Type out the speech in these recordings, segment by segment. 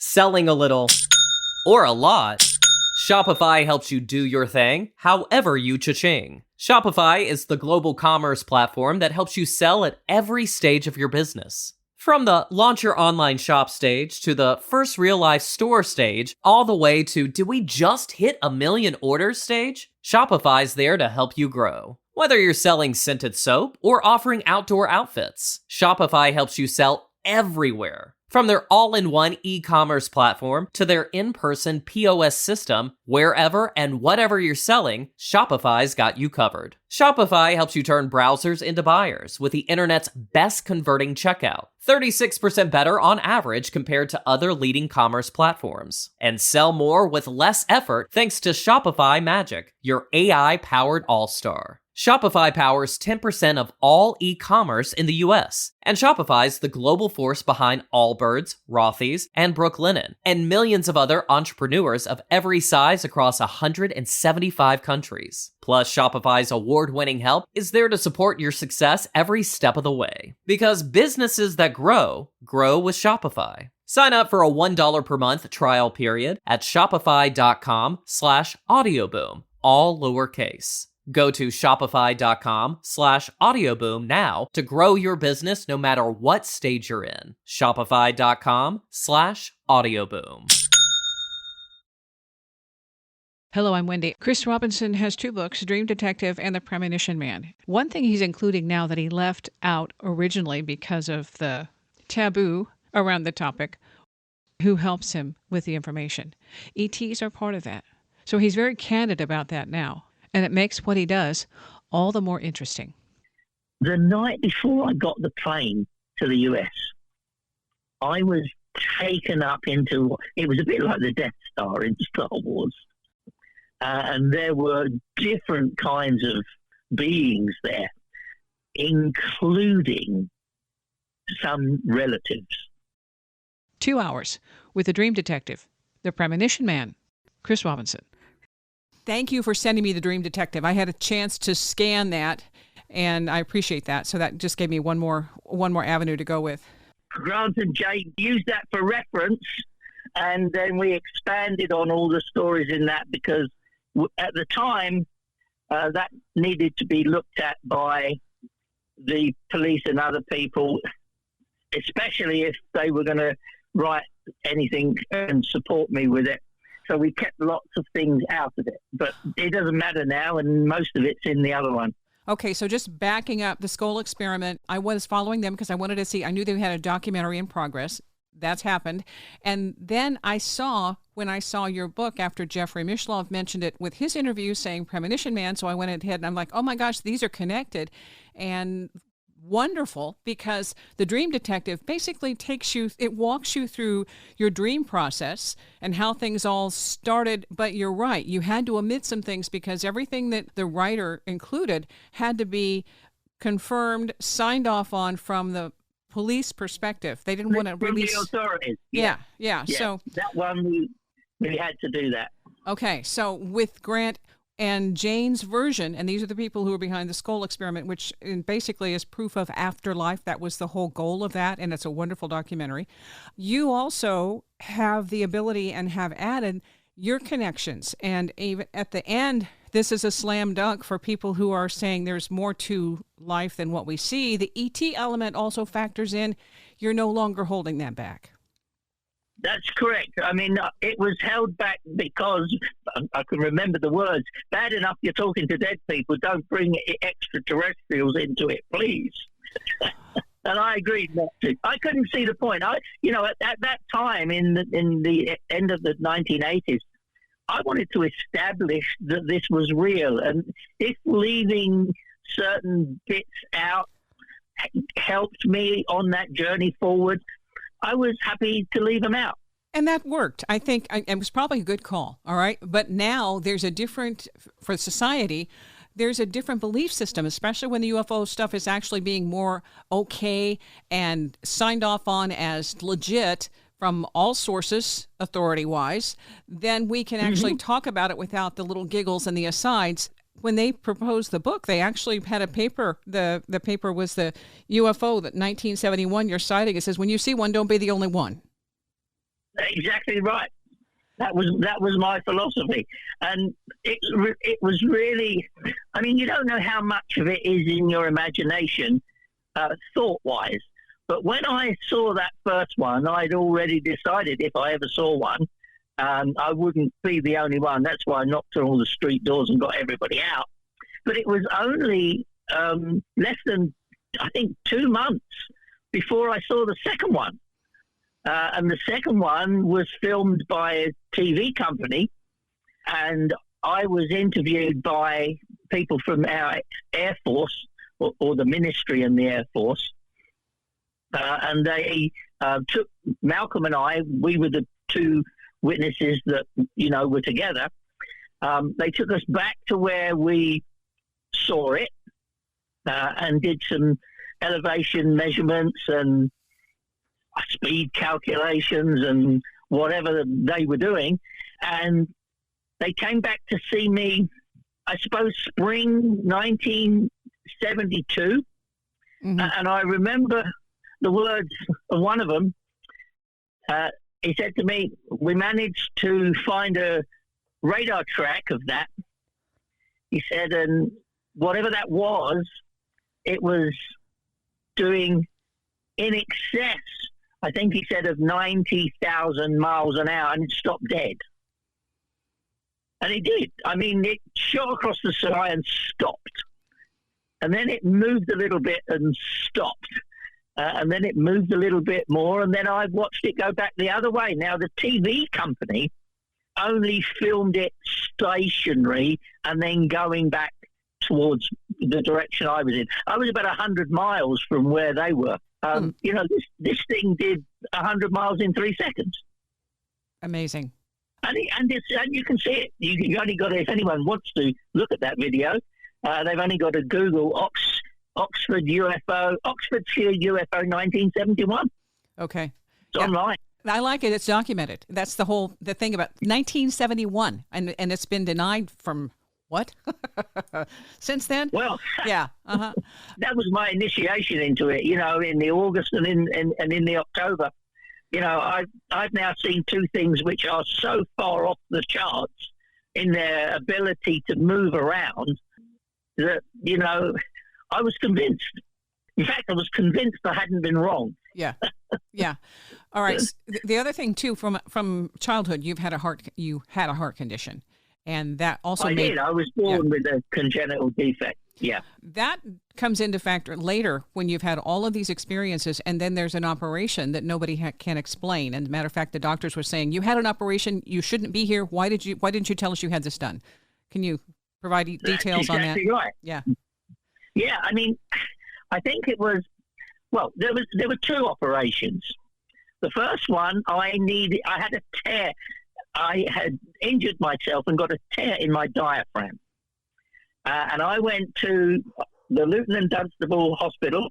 Selling a little or a lot, Shopify helps you do your thing, however you cha-ching. Shopify is the global commerce platform that helps you sell at every stage of your business. From the launch your online shop stage to the first real-life store stage, all the way to do we just hit 1 million orders stage, Shopify's there to help you grow. Whether you're selling scented soap or offering outdoor outfits, Shopify helps you sell everywhere. From their all-in-one e-commerce platform to their in-person POS system, wherever and whatever you're selling, Shopify's got you covered. Shopify helps you turn browsers into buyers with the internet's best converting checkout, 36% better on average compared to other leading commerce platforms. And sell more with less effort thanks to Shopify Magic, your AI-powered all-star. Shopify powers 10% of all e-commerce in the US, and Shopify's the global force behind Allbirds, Rothy's, and Brooklinen, and millions of other entrepreneurs of every size across 175 countries. Plus, Shopify's award-winning help is there to support your success every step of the way. Because businesses that grow with Shopify. Sign up for a $1 per month trial period at shopify.com/audioboom, all lowercase. Go to shopify.com/audioboom now to grow your business no matter what stage you're in. Shopify.com/audioboom. Hello, I'm Wendy. Chris Robinson has 2 books, Dream Detective and The Premonition Man. One thing he's including now that he left out originally because of the taboo around the topic, who helps him with the information. ETs are part of that. So he's very candid about that now. And it makes what he does all the more interesting. The night before I got the plane to the US, I was taken up into, it was a bit like the Death Star in Star Wars. And there were different kinds of beings there, including some relatives. 2 hours with the Dream Detective, The Premonition Man, Chris Robinson. Thank you for sending me The Dream Detective. I had a chance to scan that, and I appreciate that. So that just gave me one more avenue to go with. Grant and Jake used that for reference, and then we expanded on all the stories in that because at the time, that needed to be looked at by the police and other people, especially if they were going to write anything and support me with it. So we kept lots of things out of it. But it doesn't matter now, and most of it's in the other one. Okay, so just backing up, the Scole Experiment, I was following them because I wanted to see, I knew they had a documentary in progress. That's happened. And then when I saw your book after Jeffrey Mishlove mentioned it with his interview saying Premonition Man, so I went ahead and I'm like, oh my gosh, these are connected. And wonderful, because the Dream Detective basically walks you through your dream process and how things all started. But you're right, you had to omit some things because everything that the writer included had to be confirmed, signed off on from the police perspective. They didn't want to release the authorities. Yeah. So that one we had to do that. Okay, so with Grant and Jane's version, and these are the people who are behind the Scole Experiment, which basically is proof of afterlife. That was the whole goal of that, and it's a wonderful documentary. You also have the ability and have added your connections, and even at the end, this is a slam dunk for people who are saying there's more to life than what we see. The ET element also factors in. You're no longer holding that back. That's correct. I mean, it was held back because I can remember the words. Bad enough you're talking to dead people. Don't bring extraterrestrials into it, please. And I agreed not to. I couldn't see the point. At that time in the end of the 1980s, I wanted to establish that this was real. And if leaving certain bits out helped me on that journey forward, I was happy to leave them out. And that worked. I think it was probably a good call. All right. But now there's for society, there's a different belief system, especially when the UFO stuff is actually being more okay and signed off on as legit from all sources, authority-wise. Then we can actually talk about it without the little giggles and the asides. When they proposed the book, they actually had a paper. The paper was the UFO that 1971 you're citing. It says, when you see one, don't be the only one. Exactly right. That was my philosophy, and it was really. I mean, you don't know how much of it is in your imagination, thought-wise. But when I saw that first one, I'd already decided if I ever saw one, I wouldn't be the only one. That's why I knocked on all the street doors and got everybody out. But it was only less than, I think, 2 months before I saw the second one. And the second one was filmed by a TV company, and I was interviewed by people from our Air Force or the ministry in the Air Force. And they took Malcolm and I, we were the two witnesses that, were together. They took us back to where we saw it and did some elevation measurements and speed calculations and whatever they were doing. And they came back to see me, I suppose, spring 1972. Mm-hmm. And I remember the words of one of them. He said to me, we managed to find a radar track of that. He said, and whatever that was, it was doing in excess, I think he said, of 90,000 miles an hour, and it stopped dead. And it did. I mean, it shot across the sky and stopped. And then it moved a little bit and stopped. And then it moved a little bit more, and then I watched it go back the other way. Now, the TV company only filmed it stationary and then going back towards the direction I was in. I was about 100 miles from where they were. This thing did 100 miles in 3 seconds. Amazing. And you can see it. You only got to, if anyone wants to look at that video, they've only got to Google Oxfordshire UFO 1971. Okay. It's online. I like it. It's documented. That's the thing about 1971. And it's been denied from what? Since then? Well, yeah. Uh-huh. That was my initiation into it, in the August and in the October. I've now seen two things which are so far off the charts in their ability to move around that, I was convinced. In fact, I was convinced I hadn't been wrong. Yeah. Yeah. All right. The other thing too, from childhood, you had a heart condition, and that also I did. I was born with a congenital defect. Yeah. That comes into factor later when you've had all of these experiences, and then there's an operation that nobody can explain. And as a matter of fact, the doctors were saying, you had an operation, you shouldn't be here. Why didn't you tell us you had this done? Can you provide details on that? That's exactly right. Yeah. Yeah, I mean, I think it was, there were two operations. The first one, I had a tear. I had injured myself and got a tear in my diaphragm. And I went to the Luton and Dunstable Hospital,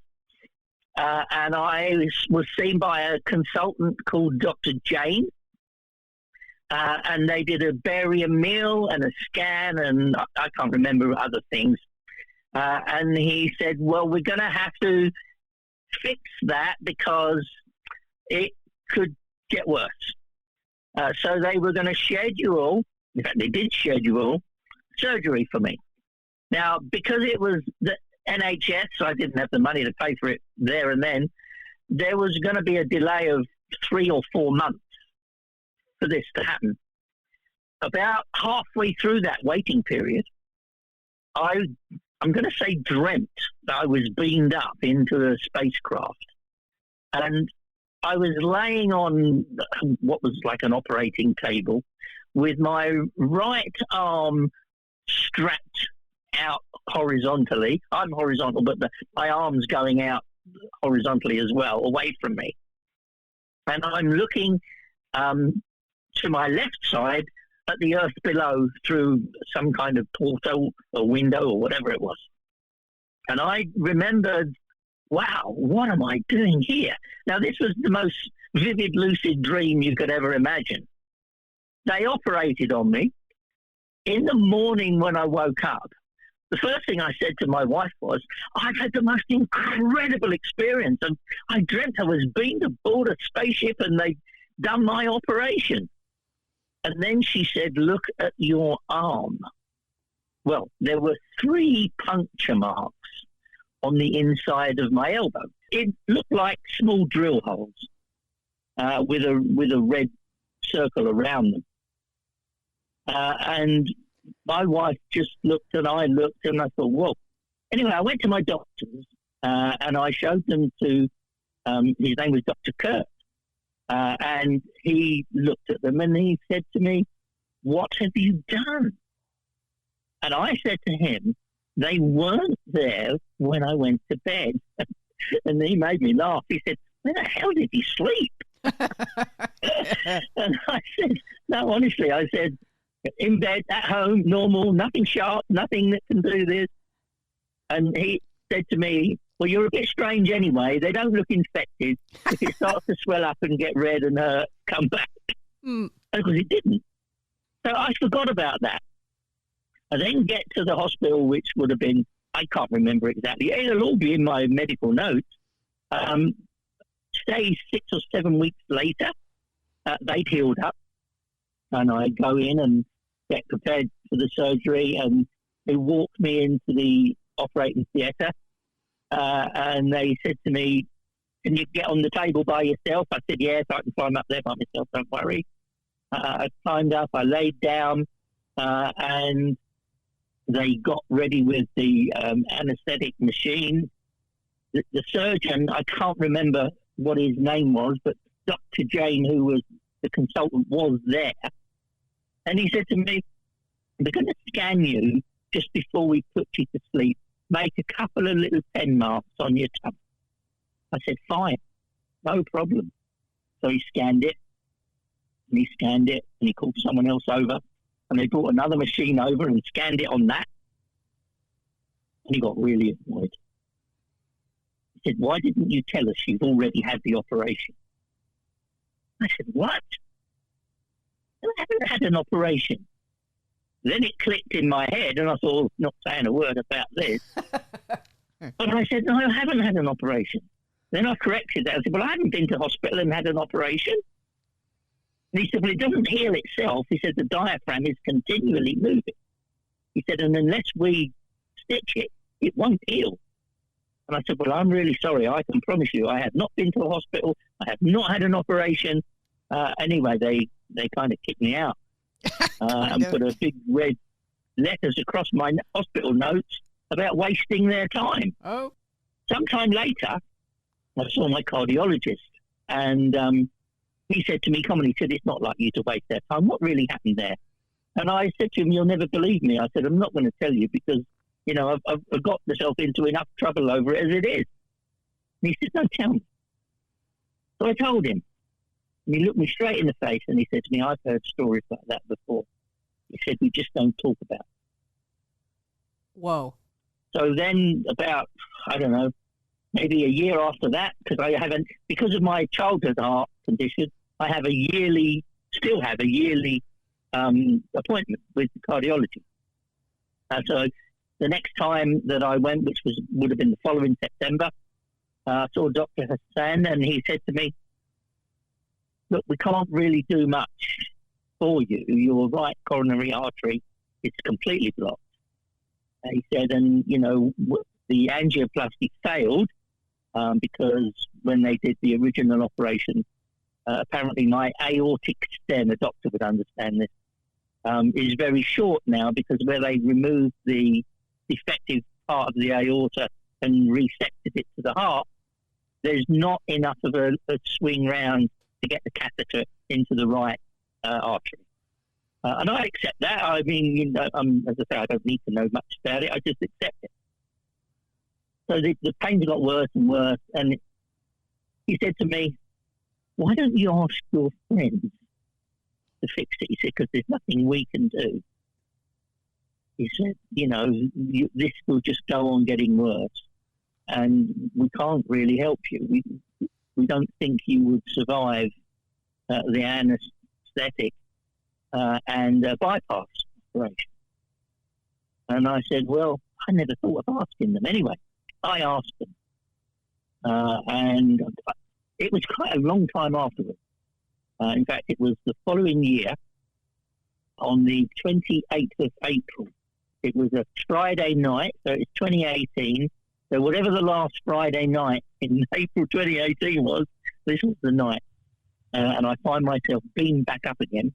and I was seen by a consultant called Dr. Jane. And they did a barium meal and a scan, and I can't remember other things. And he said, well, we're going to have to fix that because it could get worse. So they were going to schedule, in fact, they did schedule surgery for me. Now, because it was the NHS, so I didn't have the money to pay for it there and then, there was going to be a delay of 3 or 4 months for this to happen. About halfway through that waiting period, I'm going to say dreamt that I was beamed up into a spacecraft. And I was laying on what was like an operating table with my right arm strapped out horizontally. I'm horizontal, but my arm's going out horizontally as well, away from me. And I'm looking to my left side at the earth below through some kind of portal or window or whatever it was. And I remembered, wow, what am I doing here? Now, this was the most vivid, lucid dream you could ever imagine. They operated on me. In the morning when I woke up, the first thing I said to my wife was, I've had the most incredible experience. And I dreamt I was beamed aboard a spaceship and they done my operation. And then she said, look at your arm. Well, there were 3 puncture marks on the inside of my elbow. It looked like small drill holes with a red circle around them. And my wife just looked and I looked and I thought, whoa. Anyway, I went to my doctors and I showed them to, his name was Dr. Kurt. And he looked at them and he said to me, what have you done? And I said to him, they weren't there when I went to bed. And he made me laugh. He said, where the hell did he sleep? And I said, no, honestly, I said, in bed, at home, normal, nothing sharp, nothing that can do this. And he said to me, well, you're a bit strange anyway. They don't look infected. If it starts to swell up and get red and hurt, come back. Because it didn't. So I forgot about that. I then get to the hospital, which would have been, I can't remember exactly. It'll all be in my medical notes. Say 6 or 7 weeks later, they'd healed up. And I go in and get prepared for the surgery. And they walked me into the operating theatre. And they said to me, can you get on the table by yourself? I said, yes, I can climb up there by myself, don't worry. I climbed up, I laid down, and they got ready with the anaesthetic machine. The surgeon, I can't remember what his name was, but Dr. Jane, who was the consultant, was there. And he said to me, we're going to scan you just before we put you to sleep. Make a couple of little pen marks on your tongue. I said, fine, no problem. So he scanned it, and he scanned it, and he called someone else over, and they brought another machine over and scanned it on that. And he got really annoyed. He said, why didn't you tell us you've already had the operation? I said, what? I haven't had an operation. Then it clicked in my head, and I thought, oh, not saying a word about this. But I said, no, I haven't had an operation. Then I corrected that. I said, well, I haven't been to hospital and had an operation. And he said, well, it doesn't heal itself. He said, the diaphragm is continually moving. He said, and unless we stitch it, it won't heal. And I said, well, I'm really sorry. I can promise you I have not been to a hospital. I have not had an operation. Anyway, they kind of kicked me out. And put a big red letters across my hospital notes about wasting their time. Oh. Sometime later, I saw my cardiologist, and he said to me, come on, he said, it's not like you to waste their time. What really happened there? And I said to him, you'll never believe me. I said, I'm not going to tell you because, you know, I've got myself into enough trouble over it as it is. And he said, no, tell me. So I told him. And he looked me straight in the face and he said to me, I've heard stories like that before. He said, we just don't talk about it. Whoa. So then about, I don't know, maybe a year after that, because of my childhood heart condition, I still have a yearly appointment with the cardiology. So the next time that I went, which would have been the following September, I saw Dr. Hassan and he said to me, look, we can't really do much for you. Your right coronary artery is completely blocked. And he said, and, you know, the angioplasty failed because when they did the original operation, apparently my aortic stem, a doctor would understand this, is very short now because where they removed the defective part of the aorta and resected it to the heart, there's not enough of a swing round to get the catheter into the right artery. And I accept that. I mean, you know, as I say, I don't need to know much about it. I just accept it. So the pains got worse and worse. And he said to me, why don't you ask your friends to fix it? He said, because there's nothing we can do. He said, you know, this will just go on getting worse. And we can't really help you. We don't think you would survive the anaesthetic and bypass operation. And I said, well, I never thought of asking them. Anyway, I asked them. And it was quite a long time afterwards. In fact, it was the following year, on the 28th of April. It was a Friday night, so it's 2018. So whatever the last Friday night in April 2018 was, this was the night. And I find myself being back up again,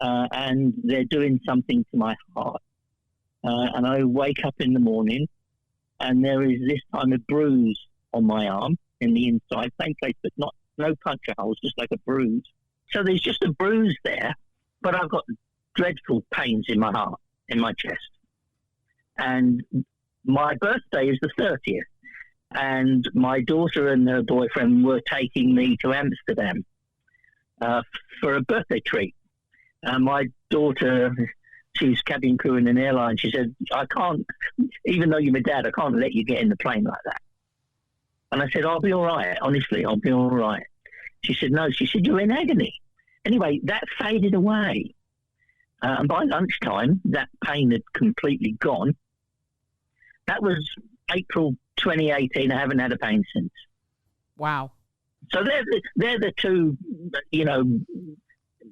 and they're doing something to my heart. And I wake up in the morning, and there is this time a bruise on my arm in the inside, same place, but no puncture holes, just like a bruise. So there's just a bruise there, but I've got dreadful pains in my heart, in my chest. And my birthday is the 30th, and my daughter and her boyfriend were taking me to Amsterdam for a birthday treat. My daughter, she's cabin crew in an airline. She said, I can't, even though you're my dad, I can't let you get in the plane like that. And I said, I'll be all right. Honestly, I'll be all right. She said, no. She said, you're in agony. Anyway, that faded away. And by lunchtime, that pain had completely gone. That was April 2018. I haven't had a pain since. Wow. So they're the two,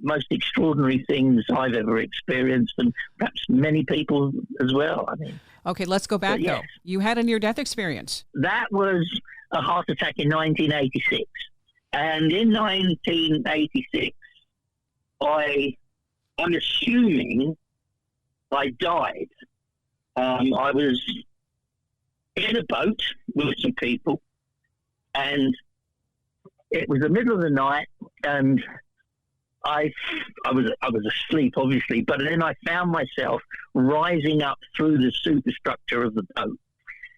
most extraordinary things I've ever experienced, and perhaps many people as well. I mean, okay, let's go back, though. You had a near-death experience. That was a heart attack in 1986. And in 1986, I'm assuming I died. I was in a boat with some people, and it was the middle of the night, and I was asleep, obviously, but then I found myself rising up through the superstructure of the boat,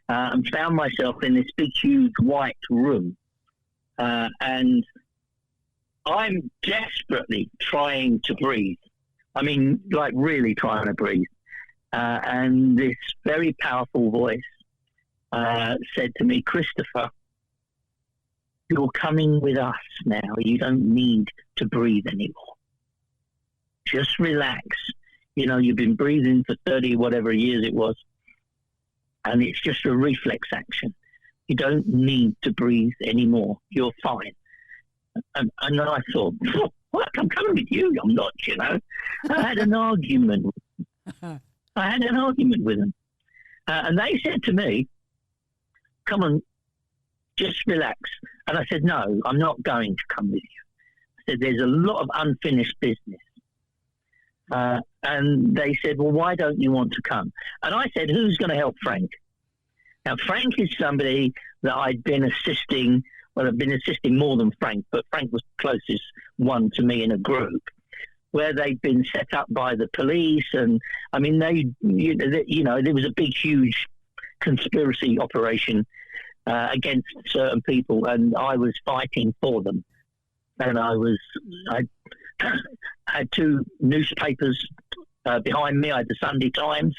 and found myself in this big, huge white room, and I'm desperately trying to breathe. I mean, like really trying to breathe. And this very powerful voice said to me, Christopher, you're coming with us now. You don't need to breathe anymore. Just relax. You've been breathing for 30 whatever years it was, and it's just a reflex action. You don't need to breathe anymore. You're fine. And I thought, what? I'm coming with you. I'm not, I had an argument. I had an argument with them. And they said to me, come on, just relax. And I said, no, I'm not going to come with you. I said, there's a lot of unfinished business. And they said, well, why don't you want to come? And I said, who's going to help Frank? Now, Frank is somebody that I'd been assisting. Well, I've been assisting more than Frank, but Frank was the closest one to me in a group where they'd been set up by the police. And I mean, there was a big, huge conspiracy operation against certain people, and I was fighting for them. And I had two newspapers behind me. I had the Sunday Times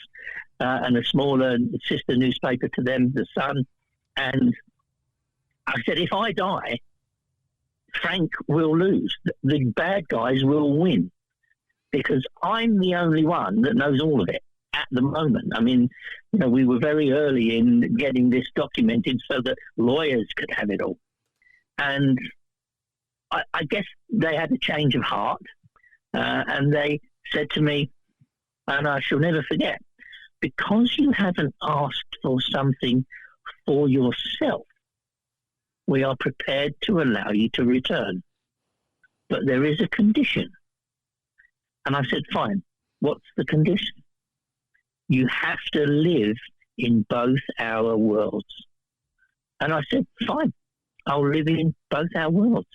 and a smaller sister newspaper to them, the Sun. And I said, if I die, Frank will lose. The bad guys will win, because I'm the only one that knows all of it at the moment. I mean, we were very early in getting this documented so that lawyers could have it all. And I guess they had a change of heart, and they said to me, and I shall never forget, because you haven't asked for something for yourself, we are prepared to allow you to return. But there is a condition. And I said, fine, what's the condition? You have to live in both our worlds. And I said, fine, I'll live in both our worlds.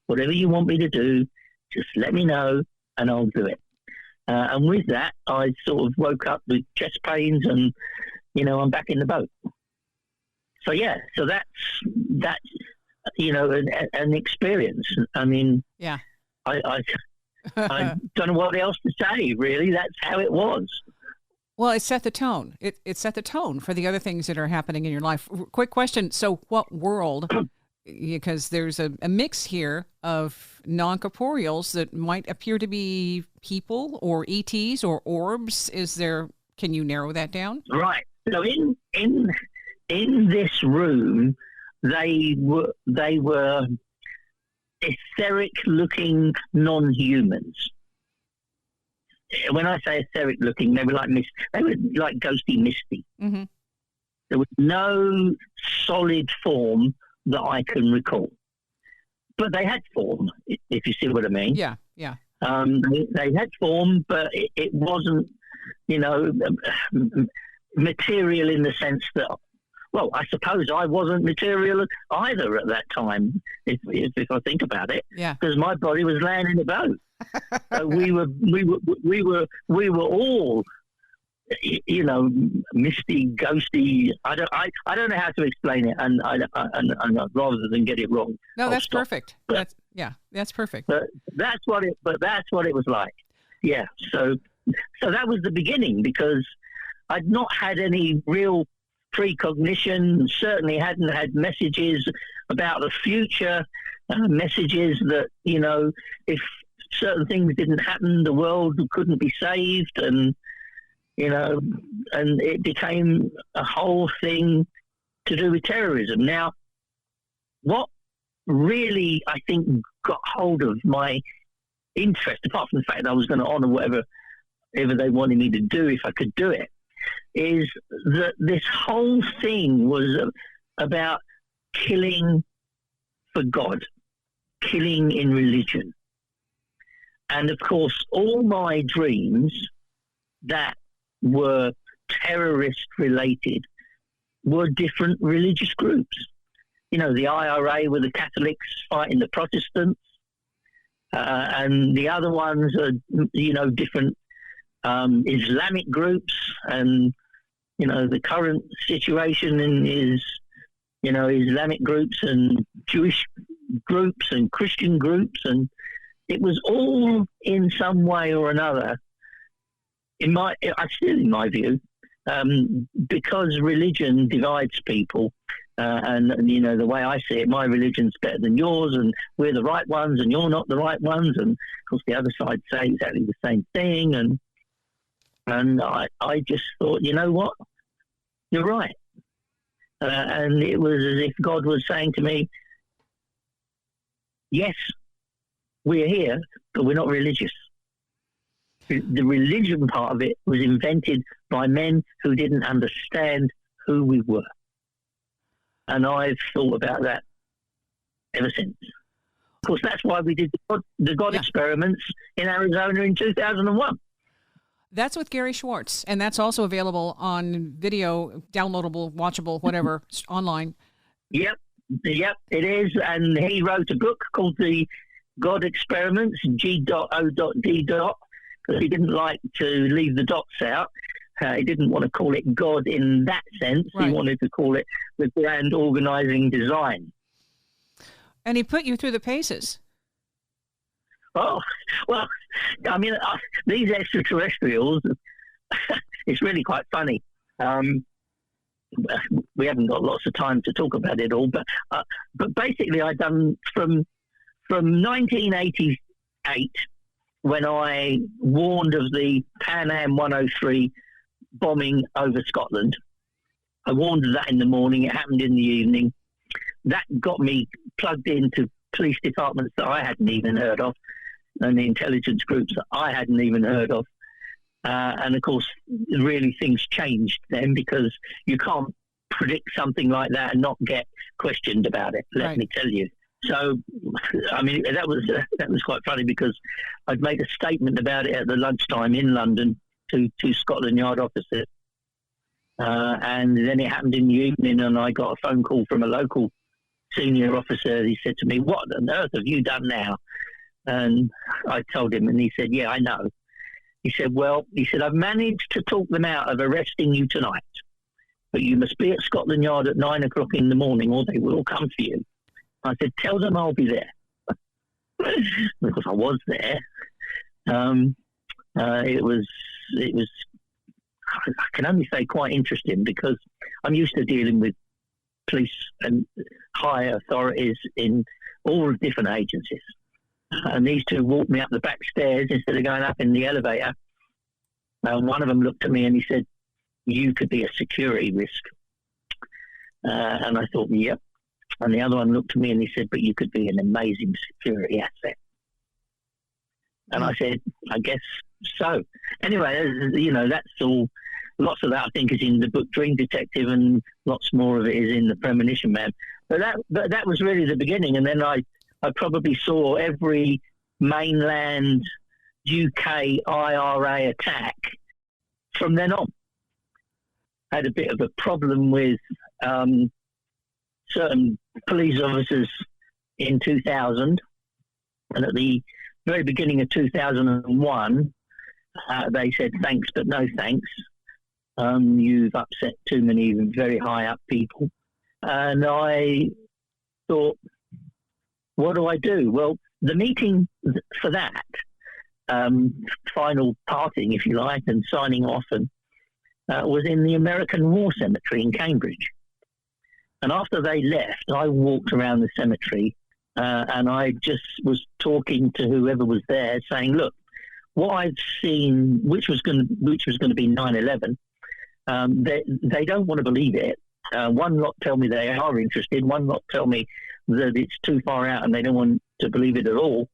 Whatever you want me to do, just let me know and I'll do it. And with that, I sort of woke up with chest pains and, I'm back in the boat. So, so that's an experience. I mean, yeah, I don't know what else to say, really. That's how it was. Well, it set the tone. It set the tone for the other things that are happening in your life. Quick question. So what world, because there's a mix here of non-corporeals that might appear to be people or ETs or orbs. Can you narrow that down? Right. So in this room, they were etheric-looking non-humans. When I say etheric-looking, they were like ghosty, misty. Mm-hmm. There was no solid form that I can recall, but they had form, if you see what I mean. Yeah, yeah. They had form, but it wasn't, material in the sense that, well, I suppose I wasn't material either at that time, if I think about it. Yeah. Because my body was laying in a boat. So we were all, misty, ghosty. I don't know how to explain it, and rather than get it wrong. No, that's perfect. That's perfect. But that's what it was like. Yeah. So that was the beginning, because I'd not had any real precognition. Certainly hadn't had messages about the future. Messages that if certain things didn't happen, the world couldn't be saved, and it became a whole thing to do with terrorism. Now, what really, I think, got hold of my interest, apart from the fact that I was going to honour whatever they wanted me to do if I could do it, is that this whole thing was about killing for God, killing in religion. And, of course, all my dreams that were terrorist-related were different religious groups. The IRA were the Catholics fighting the Protestants, and the other ones are, different Islamic groups, and, the current situation is, Islamic groups and Jewish groups and Christian groups, and it was all in some way or another, in my view, because religion divides people, and the way I see it, my religion's better than yours, and we're the right ones, and you're not the right ones, and of course the other side say exactly the same thing, and I just thought, you know what, you're right, and it was as if God was saying to me, yes, we're here, but we're not religious. The religion part of it was invented by men who didn't understand who we were. And I've thought about that ever since. Of course, that's why we did the God experiments in Arizona in 2001. That's with Gary Schwartz, and that's also available on video, downloadable, watchable, whatever, online. Yep, it is. And he wrote a book called The God Experiments, G.O.D. Because he didn't like to leave the dots out. He didn't want to call it God in that sense. Right. He wanted to call it the grand organizing design. And he put you through the paces. Oh, well, I mean, these extraterrestrials, it's really quite funny. We haven't got lots of time to talk about it all, but basically I've done from 1988, when I warned of the Pan Am 103 bombing over Scotland. I warned of that in the morning. It happened in the evening. That got me plugged into police departments that I hadn't even heard of, and the intelligence groups that I hadn't even heard of. And, of course, really things changed then, because you can't predict something like that and not get questioned about it, let me tell you. So, I mean, that was quite funny, because I'd made a statement about it at the lunchtime in London to Scotland Yard officers. And then it happened in the evening, and I got a phone call from a local senior officer. He said to me, "What on earth have you done now?" And I told him, and he said, "Yeah, I know." He said, I've managed to talk them out of arresting you tonight, but you must be at Scotland Yard at 9 o'clock in the morning, or they will come for you. I said, "Tell them I'll be there." Because I was there. It was, I can only say, quite interesting, because I'm used to dealing with police and high authorities in all different agencies. And these two walked me up the back stairs instead of going up in the elevator. And one of them looked at me and he said, "You could be a security risk." And I thought, yep. And the other one looked at me and he said, but you could be an amazing security asset. And I said, I guess so. Anyway, that's all. Lots of that, I think, is in the book Dream Detective, and lots more of it is in the Premonition Man. But that was really the beginning. And then I probably saw every mainland UK IRA attack from then on. I had a bit of a problem with certain police officers in 2000, and at the very beginning of 2001, they said thanks but no thanks. You've upset too many very high up people. And I thought, what do I do? Well, the meeting for that, final parting, if you like, and signing off, and was in the American War Cemetery in Cambridge. And after they left, I walked around the cemetery and I just was talking to whoever was there, saying, look, what I've seen, which was going to be 9/11, they don't want to believe it. One lot tell me they are interested. One lot tell me that it's too far out and they don't want to believe it at all.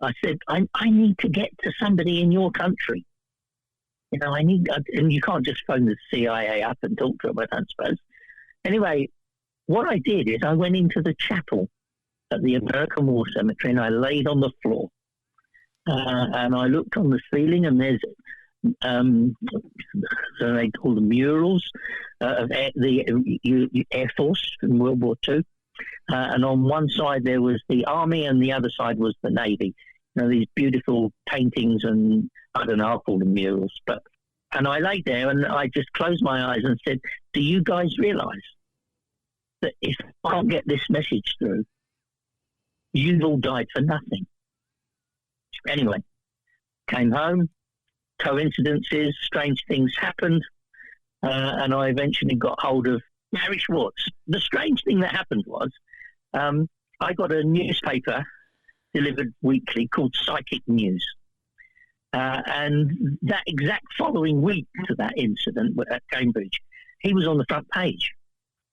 I said, I need to get to somebody in your country. And you can't just phone the CIA up and talk to them, I don't suppose. Anyway, what I did is I went into the chapel at the American War Cemetery and I laid on the floor. And I looked on the ceiling, and there's so they call them murals of the Air Force in World War II. And on one side there was the Army, and the other side was the Navy. These beautiful paintings, and I don't know, I'll call them murals. And I lay there and I just closed my eyes and said, do you guys realise that if I can't get this message through, you've all died for nothing? Anyway, came home, coincidences, strange things happened, and I eventually got hold of Gary Schwartz. The strange thing that happened was I got a newspaper delivered weekly called Psychic News. And that exact following week to that incident at Cambridge, he was on the front page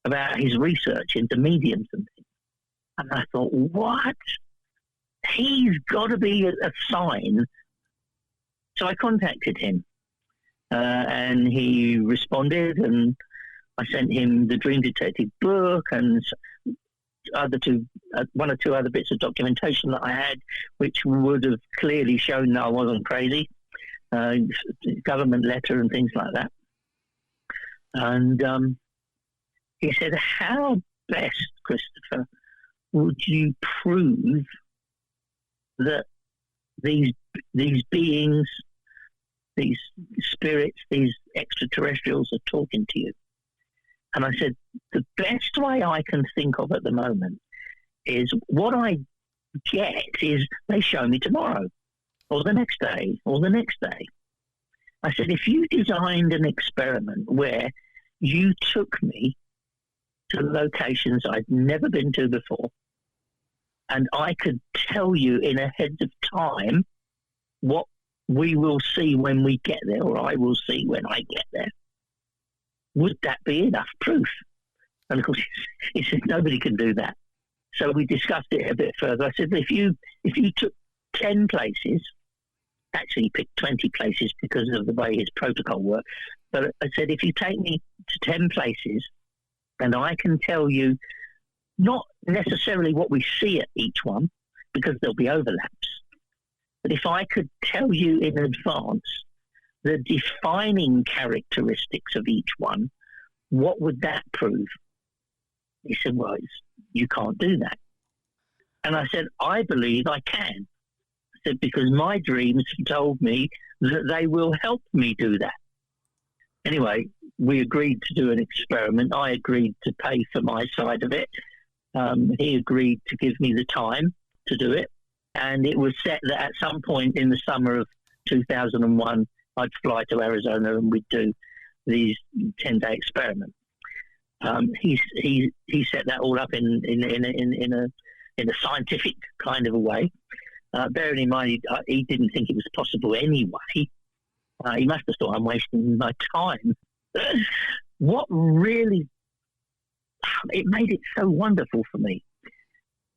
about his research into mediums and things. And I thought, what? He's got to be a sign. So I contacted him, and he responded, and I sent him the Dream Detective book and one or two other bits of documentation that I had, which would have clearly shown that I wasn't crazy, government letter and things like that. And he said, how best, Christopher, would you prove that these beings, these spirits, these extraterrestrials are talking to you? And I said, the best way I can think of at the moment is what I get is they show me tomorrow or the next day or the next day. I said, if you designed an experiment where you took me to locations I'd never been to before, and I could tell you in ahead of time what we will see when we get there, or I will see when I get there, would that be enough proof? And of course, he said, nobody can do that. So we discussed it a bit further. I said, if you took 10 places, actually he picked 20 places because of the way his protocol worked, but I said, if you take me to 10 places and I can tell you not necessarily what we see at each one, because there'll be overlaps, but if I could tell you in advance the defining characteristics of each one, what would that prove? He said, well, you can't do that. And I said, I believe I can. I said, because my dreams have told me that they will help me do that. Anyway, we agreed to do an experiment. I agreed to pay for my side of it. He agreed to give me the time to do it. And it was set that at some point in the summer of 2001, I'd fly to Arizona and we'd do these 10-day experiment. He set that all up in a scientific kind of a way. Bearing in mind, he didn't think it was possible anyway. He must have thought I'm wasting my time. What really it made it so wonderful for me.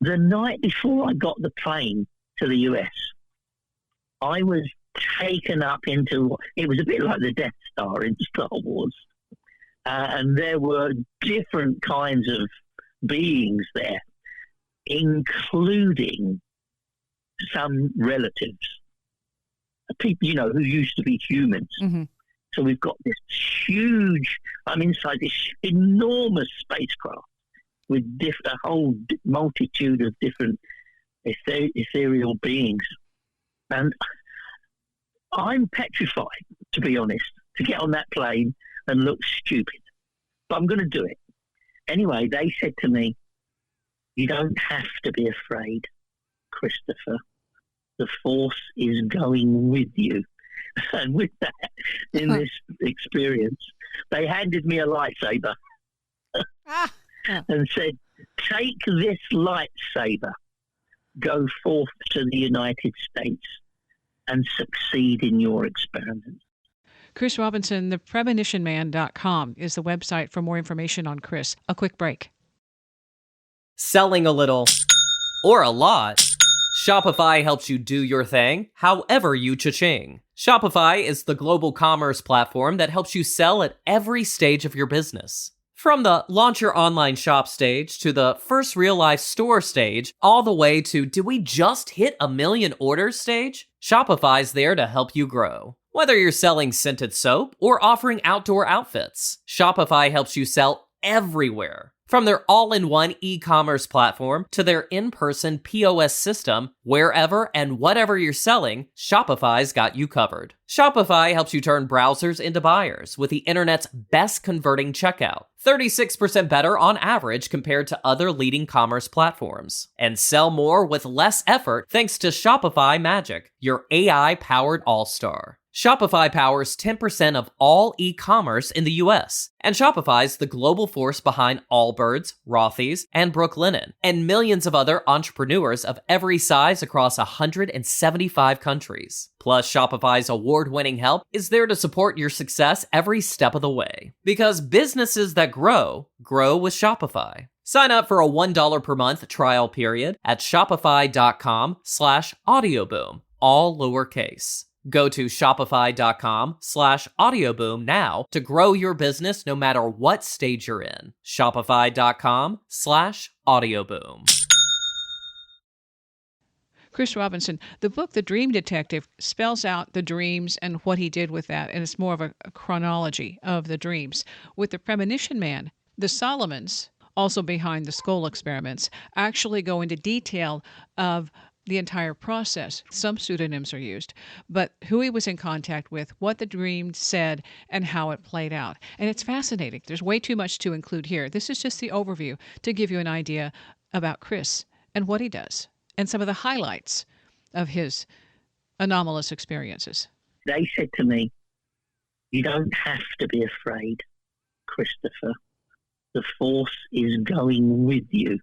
The night before I got the plane to the US, I was taken up into, it was a bit like the Death Star in Star Wars. And there were different kinds of beings there, including some relatives, people, who used to be humans. Mm-hmm. So we've got this huge, I'm inside this enormous spacecraft with a whole multitude of different ethereal beings. And I'm petrified, to be honest, to get on that plane and look stupid. But I'm going to do it. Anyway, they said to me, "You don't have to be afraid, Christopher. The Force is going with you." And with that, in this experience, they handed me a lightsaber and said, "Take this lightsaber, go forth to the United States and succeed in your experiment." Chris Robinson, the premonitionman.com is the website for more information on Chris. A quick break. Selling a little or a lot, Shopify helps you do your thing, however you cha-ching. Shopify is the global commerce platform that helps you sell at every stage of your business. From the launch your online shop stage to the first real life store stage, all the way to did we just hit 1 million orders stage? Shopify's there to help you grow. Whether you're selling scented soap or offering outdoor outfits, Shopify helps you sell everywhere. From their all-in-one e-commerce platform to their in-person POS system, wherever and whatever you're selling, Shopify's got you covered. Shopify helps you turn browsers into buyers with the internet's best converting checkout, 36% better on average compared to other leading commerce platforms. And sell more with less effort thanks to Shopify Magic, your AI-powered all-star. Shopify powers 10% of all e-commerce in the US, and Shopify's the global force behind Allbirds, Rothy's, and Brooklinen, and millions of other entrepreneurs of every size across 175 countries. Plus, Shopify's award-winning help is there to support your success every step of the way. Because businesses that grow, grow with Shopify. Sign up for a $1 per month trial period at shopify.com/audioboom, all lowercase. Go to shopify.com/audioboom now to grow your business no matter what stage you're in. Shopify.com/audioboom. Chris Robinson, the book, The Dream Detective, spells out the dreams and what he did with that, and it's more of a chronology of the dreams. With The Premonition Man, the Solomons, also behind the Scole Experiments, actually go into detail of the entire process. Some pseudonyms are used, but who he was in contact with, what the dream said, and how it played out. And it's fascinating. There's way too much to include here. This is just the overview to give you an idea about Chris and what he does and some of the highlights of his anomalous experiences. They said to me, "You don't have to be afraid, Christopher. The Force is going with you."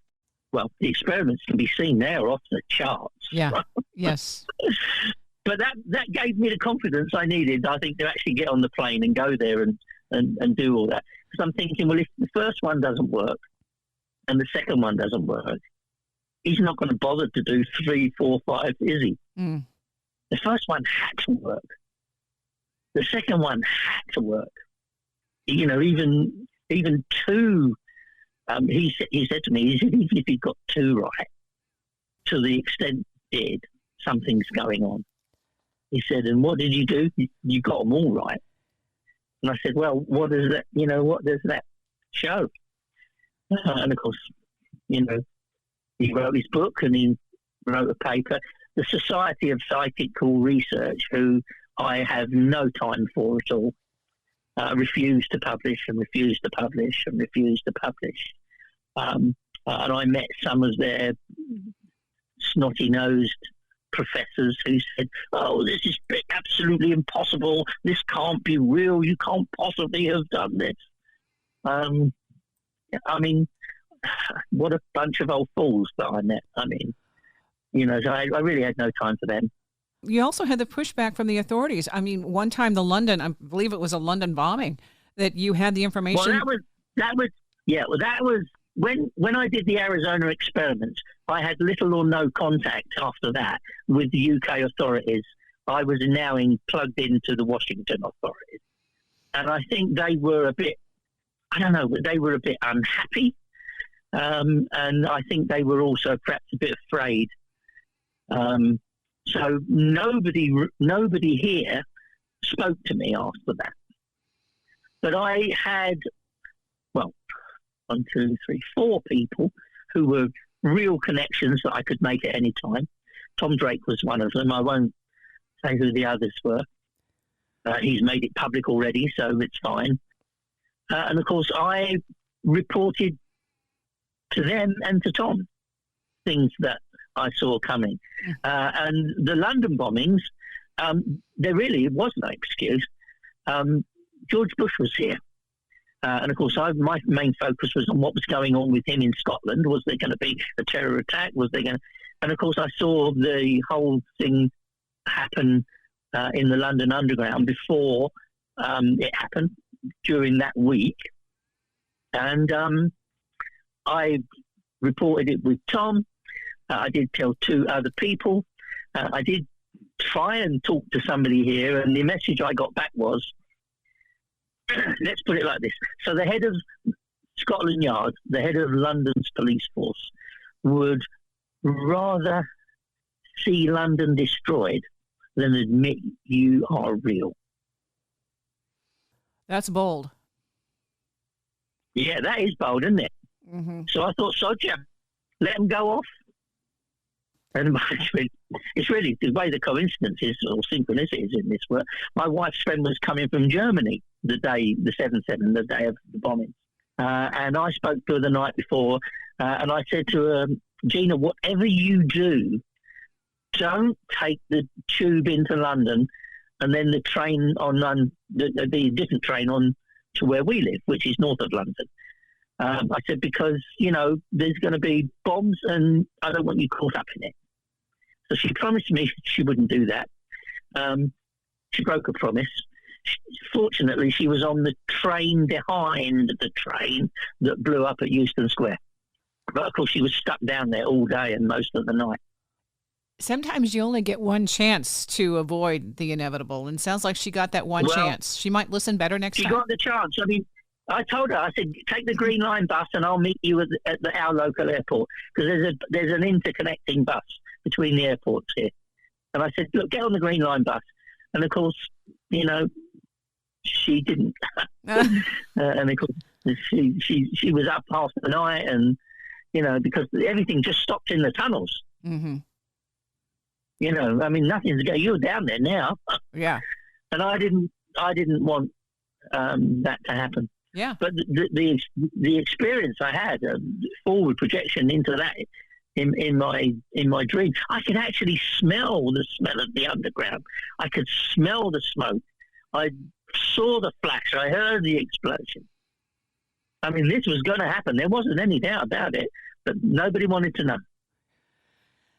Well, the experiments can be seen there off the charts. Yeah, yes. But that gave me the confidence I needed, I think, to actually get on the plane and go there and do all that. Because I'm thinking, well, if the first one doesn't work and the second one doesn't work, he's not going to bother to do 3, 4, 5, is he? Mm. The first one had to work. The second one had to work. Even 2... he said to me, even if he got 2 right, to the extent he did, something's going on. He said, "And what did you do? You got them all right." And I said, "Well, what does that show?" And of course, he wrote his book and he wrote a paper. The Society of Psychical Research, who I have no time for at all, refused to publish and refused to publish and refused to publish. And I met some of their snotty-nosed professors who said, "Oh, this is absolutely impossible. This can't be real. You can't possibly have done this." I mean, what a bunch of old fools that I met. I mean, so I really had no time for them. You also had the pushback from the authorities. I mean, one time I believe it was a London bombing, that you had the information. Well, Yeah, well, that was when I did the Arizona experiments. I had little or no contact after that with the UK authorities. I was now plugged into the Washington authorities, and I think they were a bit, I don't know, they were a bit unhappy, and I think they were also perhaps a bit afraid. So nobody here spoke to me after that. But I had, well, 1, 2, 3, 4 people who were real connections that I could make at any time. Tom Drake was one of them. I won't say who the others were. He's made it public already, so it's fine. And of course, I reported to them and to Tom things that I saw coming. And the London bombings, there really was no excuse. George Bush was here. And of course, my main focus was on what was going on with him in Scotland. Was there going to be a terror attack? Was there going to... And of course, I saw the whole thing happen in the London Underground before it happened during that week. And I reported it with Tom. I did tell 2 other people. I did try and talk to somebody here, and the message I got back was, let's put it like this. So the head of Scotland Yard, the head of London's police force, would rather see London destroyed than admit you are real. That's bold. Yeah, that is bold, isn't it? Mm-hmm. So I thought, Sodja, let them go off. And it's really the way the coincidences or synchronicities in this work. My wife's friend was coming from Germany the 7/7, the day of the bombing. And I spoke to her the night before, and I said to her, Gina, whatever you do, don't take the tube into London and then the train on the different train on to where we live, which is north of London. I said, because, there's going to be bombs and I don't want you caught up in it. So she promised me she wouldn't do that. She broke her promise. Fortunately, she was on the train behind the train that blew up at Euston Square. But of course, she was stuck down there all day and most of the night. Sometimes you only get one chance to avoid the inevitable. And it sounds like she got that one chance. She might listen better next time. She got the chance. I mean, I told her, I said, take the Green Line bus and I'll meet you at our local airport, because there's an interconnecting bus between the airports here. And I said, look, get on the Green Line bus. And of course, she didn't. And of course, she was up half the night, and, because everything just stopped in the tunnels. Mm-hmm. I mean, nothing's going. You're down there now. Yeah. And I didn't want that to happen. Yeah. But the experience I had, forward projection into that in my dream, I could actually smell the smell of the underground. I could smell the smoke. I saw the flash. I heard the explosion. I mean, this was going to happen. There wasn't any doubt about it, but nobody wanted to know.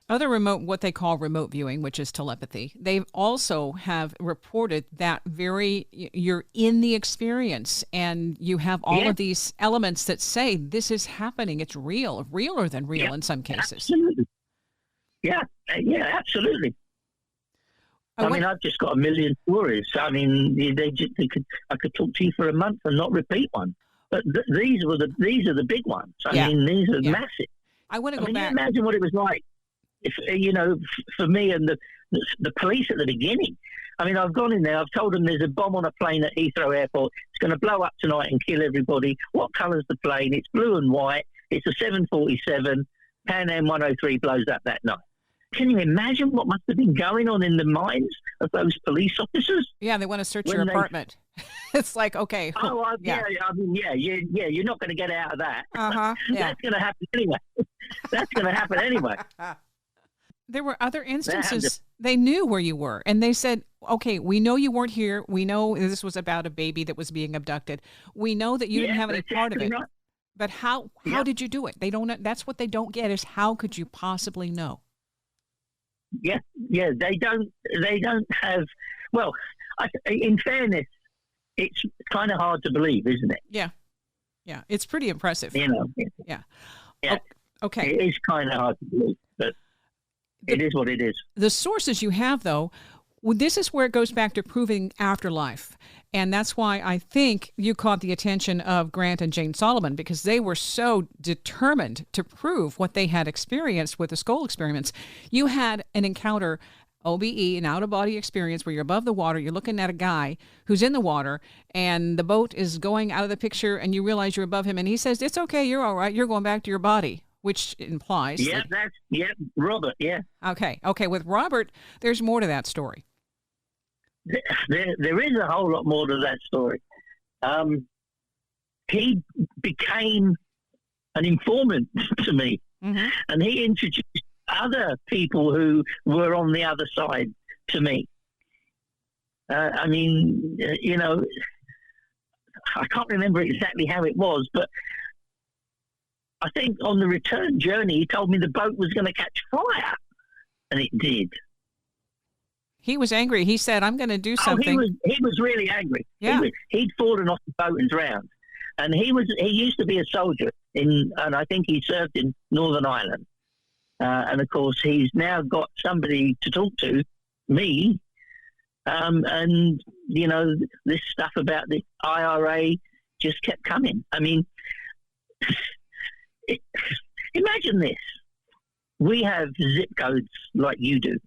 Other what they call remote viewing, which is telepathy, they also have reported that you're in the experience and you have all of these elements that say this is happening. It's real, realer than real in some cases. Absolutely. Yeah, absolutely. I mean, I've just got a million stories. I mean, I could talk to you for a month and not repeat one. But these are the big ones. I mean, these are massive. I want to go back. Can you imagine what it was like? If, for me and the police at the beginning. I mean, I've gone in there. I've told them there's a bomb on a plane at Heathrow Airport. It's going to blow up tonight and kill everybody. What colour's the plane? It's blue and white. It's a 747. Pan Am 103 blows up that night. Can you imagine what must have been going on in the minds of those police officers? Yeah, they want to search your apartment. It's like, okay. You're not going to get out of that. Uh-huh. Yeah. That's going to happen anyway. That's going to happen anyway. There were other instances they knew where you were, and they said, okay, we know you weren't here. We know this was about a baby that was being abducted. We know that you didn't have any part of it. Right. But how did you do it? They don't. That's what they don't get, is how could you possibly know? Yeah, they don't have, in fairness, it's kind of hard to believe, isn't it? Yeah. Yeah, it's pretty impressive. You know, Yeah. yeah. Okay. It is kind of hard to believe, but it is what it is. The sources you have, though, this is where it goes back to proving afterlife. And that's why I think you caught the attention of Grant and Jane Solomon, because they were so determined to prove what they had experienced with the Scole experiments. You had an encounter, OBE, an out-of-body experience, where you're above the water, you're looking at a guy who's in the water, and the boat is going out of the picture, and you realize you're above him, and he says, "It's okay, you're all right, you're going back to your body," which implies... Robert, yeah. Okay, with Robert, there's more to that story. There is a whole lot more to that story. He became an informant to me, and he introduced other people who were on the other side to me. I mean, you know, I can't remember exactly how it was, but I think on the return journey, he told me the boat was going to catch fire, and it did. He was angry. He said, "I'm going to do something." He was really angry. Yeah. He'd fallen off the boat and drowned. And he used to be a soldier and I think he served in Northern Ireland. And of course, he's now got somebody to talk to, me. And, you know, this stuff about the IRA just kept coming. I mean, imagine this. We have zip codes like you do.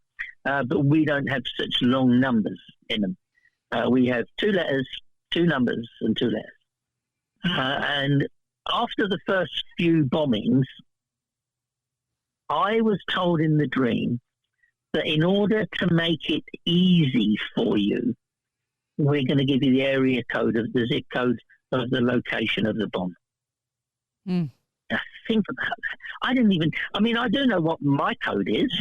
But we don't have such long numbers in them. We have 2 letters, 2 numbers, and 2 letters. And after the first few bombings, I was told in the dream that in order to make it easy for you, we're going to give you the area code of the zip code of the location of the bomb. Mm. Now, think about that. I do know what my code is.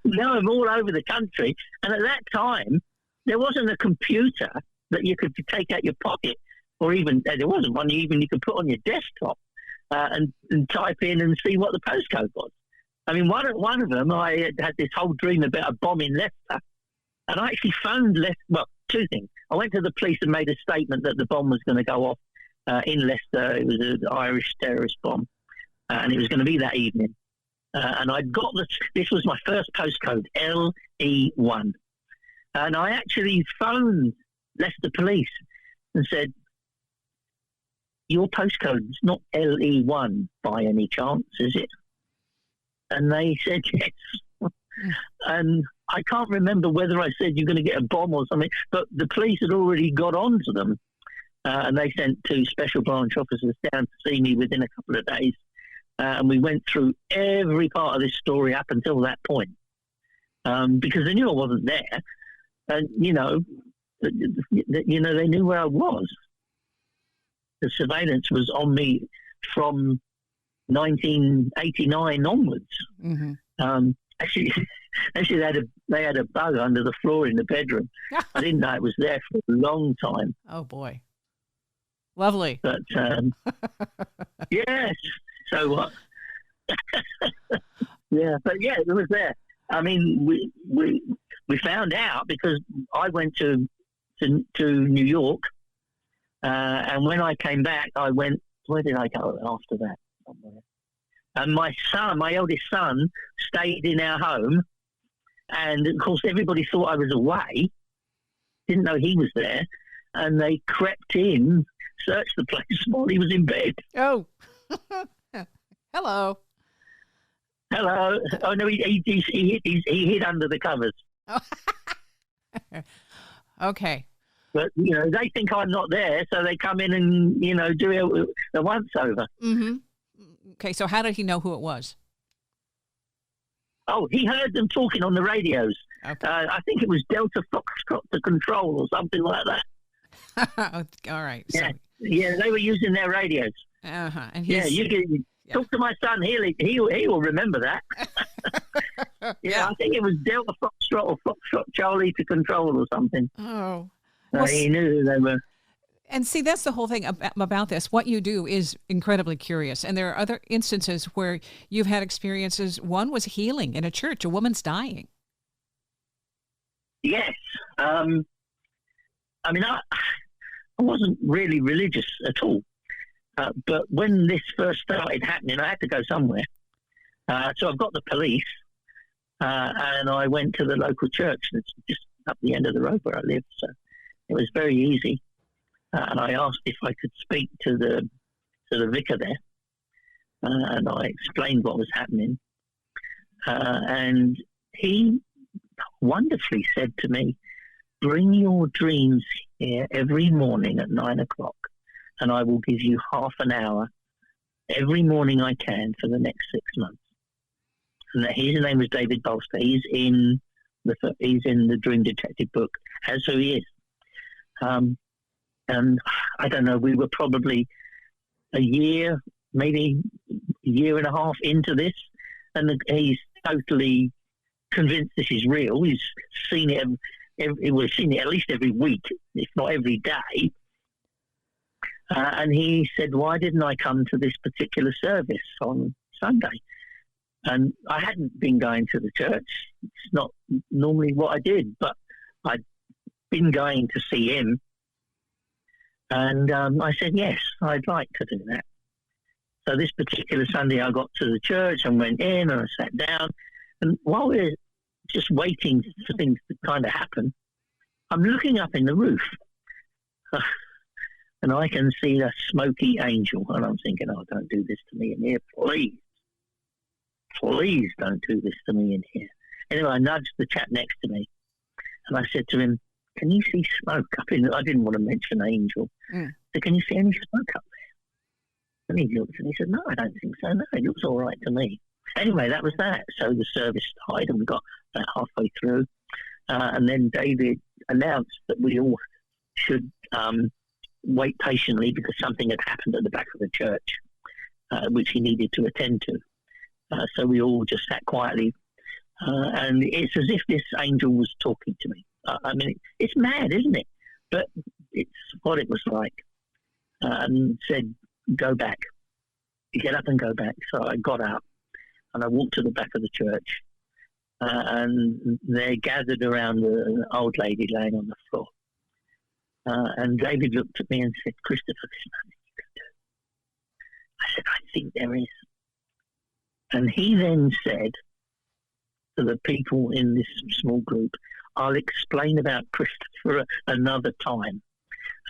Now I'm all over the country. And at that time, there wasn't a computer that you could take out your pocket, or even, there wasn't one even you could put on your desktop and type in and see what the postcode was. I mean, one of them, I had this whole dream about a bomb in Leicester. And I actually phoned Leicester, well, 2 things. I went to the police and made a statement that the bomb was going to go off in Leicester. It was an Irish terrorist bomb, and it was going to be that evening. And I'd got this was my first postcode, LE1. And I actually phoned Leicester Police and said, "Your postcode's not LE1 by any chance, is it?" And they said yes. And I can't remember whether I said you're going to get a bomb or something, but the police had already got on to them. And they sent 2 special branch officers down to see me within a couple of days. And we went through every part of this story up until that point. Because they knew I wasn't there. And, they knew where I was. The surveillance was on me from 1989 onwards. Mm-hmm. Actually, they had a bug under the floor in the bedroom. I didn't know it was there for a long time. Oh, boy. Lovely. But, yes. So what? Yeah, but yeah, it was there. I mean, we found out because I went to New York, and when I came back, I went. Where did I go after that? Somewhere. And my eldest son, stayed in our home, and of course everybody thought I was away. Didn't know he was there, and they crept in, searched the place while he was in bed. Oh. Hello. Oh no, he hid under the covers. Oh. Okay. But they think I'm not there, so they come in and do a once over. Mm-hmm. Okay, so how did he know who it was? Oh, he heard them talking on the radios. Okay. I think it was Delta Foxtrot to Control or something like that. All right. Yeah, they were using their radios. Uh-huh. And you can talk to my son. He will remember that. Yeah, I think it was Delta Foxtrot or Foxtrot Charlie to Control or something. Oh. Well, he knew who they were. And see, that's the whole thing about this. What you do is incredibly curious. And there are other instances where you've had experiences. One was healing in a church. A woman's dying. Yes. I mean, I wasn't really religious at all. But when this first started happening, I had to go somewhere. So I've got the police, and I went to the local church that's just up the end of the road where I live. So it was very easy. And I asked if I could speak to the vicar there. And I explained what was happening. And he wonderfully said to me, bring your dreams here every morning at 9 o'clock, and I will give you half an hour every morning I can for the next 6 months. And his name was David Bolster. He's in the Dream Detective book, as so he is. And I don't know, we were probably a year, maybe a year and a half into this, and he's totally convinced this is real. He's seen it. We've seen it at least every week, if not every day. And he said, "Why didn't I come to this particular service on Sunday?" And I hadn't been going to the church. It's not normally what I did, but I'd been going to see him. And I said, yes, I'd like to do that. So this particular Sunday, I got to the church and went in and I sat down. And while we're just waiting for things to kind of happen, I'm looking up in the roof. And I can see a smoky angel. And I'm thinking, oh, don't do this to me in here, please. Please don't do this to me in here. Anyway, I nudged the chap next to me. And I said to him, can you see smoke up in... I didn't want to mention angel. So can you see any smoke up there? And he looked and he said, no, I don't think so. No, it looks all right to me. Anyway, that was that. So the service started and we got about halfway through. And then David announced that we all should wait patiently because something had happened at the back of the church, which he needed to attend to. So we all just sat quietly. And it's as if this angel was talking to me. I mean, it's mad, isn't it? But it's what it was like. And said, go back. Get up and go back. So I got up and I walked to the back of the church. And they gathered around the old lady laying on the floor. And David looked at me and said, Christopher, there's nothing you can do. I said, I think there is. And he then said to the people in this small group, I'll explain about Christopher another time.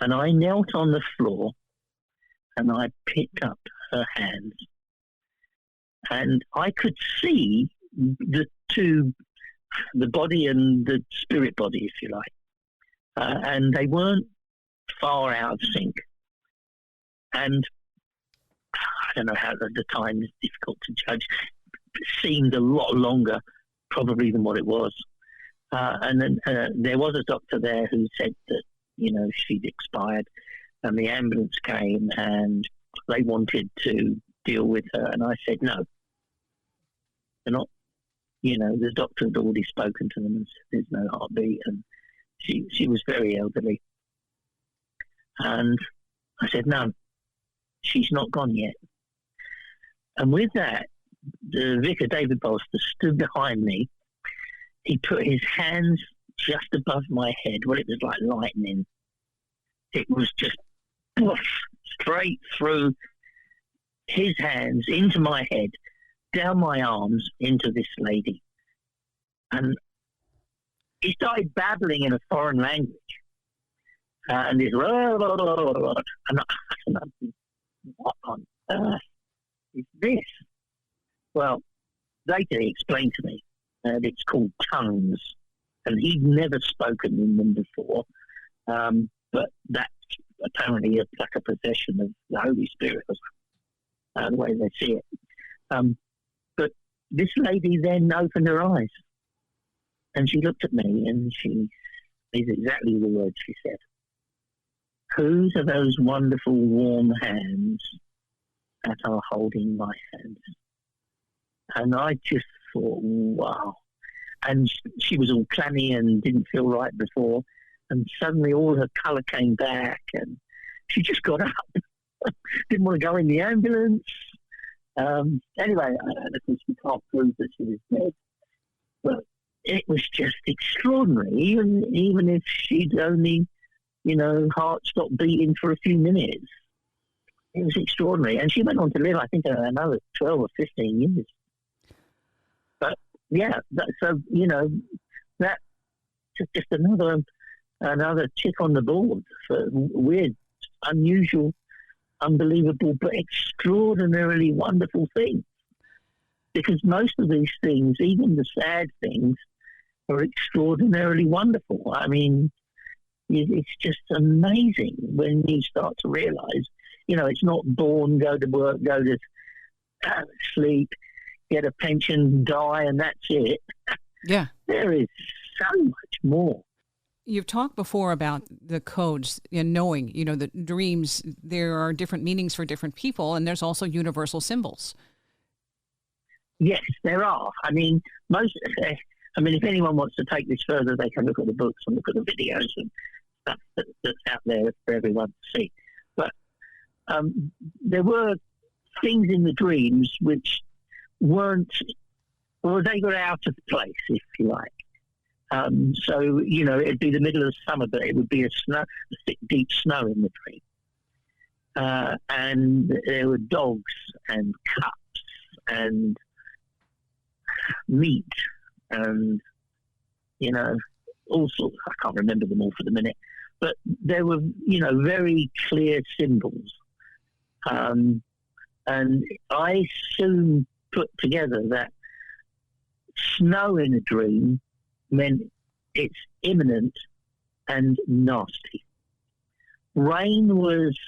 And I knelt on the floor and I picked up her hands. And I could see the two, the body and the spirit body, if you like. And they weren't far out of sync. And I don't know how at the time, it's difficult to judge. It seemed a lot longer probably than what it was. And then there was a doctor there who said that, she'd expired, and the ambulance came and they wanted to deal with her. And I said, no, they're not, the doctor had already spoken to them and said there's no heartbeat. And she was very elderly. And I said, no, she's not gone yet. And with that, the vicar, David Bolster, stood behind me. He put his hands just above my head. Well, it was like lightning. It was just poof, straight through his hands into my head, down my arms into this lady. And he started babbling in a foreign language. And this, and I, what on earth is this? Well, later he explained to me that it's called tongues, and he'd never spoken in them before. But that's apparently like a possession of the Holy Spirit, the way they see it. But this lady then opened her eyes, and she looked at me, and these are exactly the words she said. Whose are those wonderful warm hands that are holding my hands? And I just thought, wow. And she was all clammy and didn't feel right before. And suddenly all her colour came back and she just got up. Didn't want to go in the ambulance. Anyway, of course we can't prove that she was dead. But it was just extraordinary, even if she'd only heart stopped beating for a few minutes. It was extraordinary. And she went on to live, I think, another 12 or 15 years. But, yeah, that's just another tick on the board for weird, unusual, unbelievable, but extraordinarily wonderful things. Because most of these things, even the sad things, are extraordinarily wonderful. I mean, it's just amazing when you start to realize, it's not born, go to work, go to sleep, get a pension, die, and that's it. Yeah. There is so much more. You've talked before about the codes and knowing, the dreams, there are different meanings for different people, and there's also universal symbols. Yes, there are. I mean, if anyone wants to take this further, they can look at the books and look at the videos and stuff that's out there for everyone to see. But there were things in the dreams which weren't, or they got out of place, if you like. So, it'd be the middle of summer, but it would be a thick, deep snow in the dream. And there were dogs and cups and meat and, all sorts. I can't remember them all for the minute. But there were, very clear symbols. And I soon put together that snow in a dream meant it's imminent and nasty. Rain was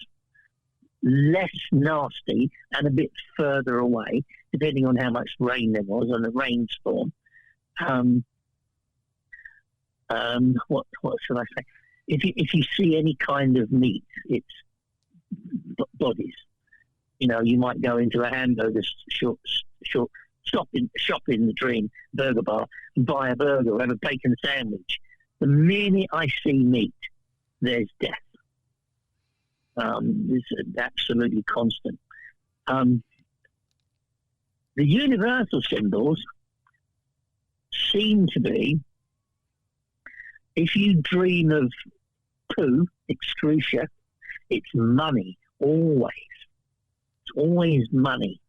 less nasty and a bit further away, depending on how much rain there was on the rainstorm. What should I say? If you see any kind of meat, it's bodies. You might go into a hamburger shop in the dream, burger bar, and buy a burger or have a bacon sandwich. The minute I see meat, there's death. It's absolutely constant. The universal symbols seem to be, if you dream of poo, excretia, it's money, always. It's always money.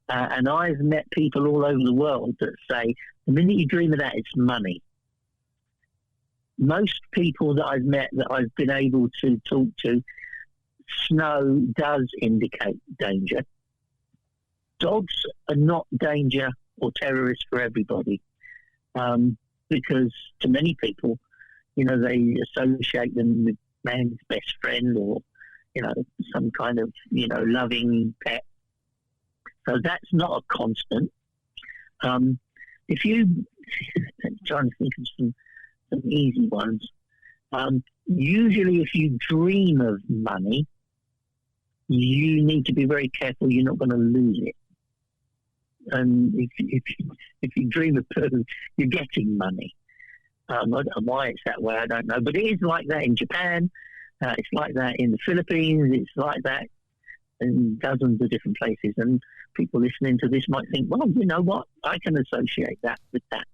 And I've met people all over the world that say, the minute you dream of that, it's money. Most people that I've met that I've been able to talk to, snow does indicate danger. Dogs are not danger or terrorists for everybody, because to many people, they associate them with man's best friend or, some kind of, loving pet. So that's not a constant. If you, I'm trying to think of some easy ones. Usually if you dream of money, you need to be very careful you're not going to lose it. And if you dream of poo, you're getting money. I don't know why it's that way, I don't know. But it is like that in Japan. It's like that in the Philippines. It's like that in dozens of different places. And people listening to this might think, well, you know what? I can associate that with that.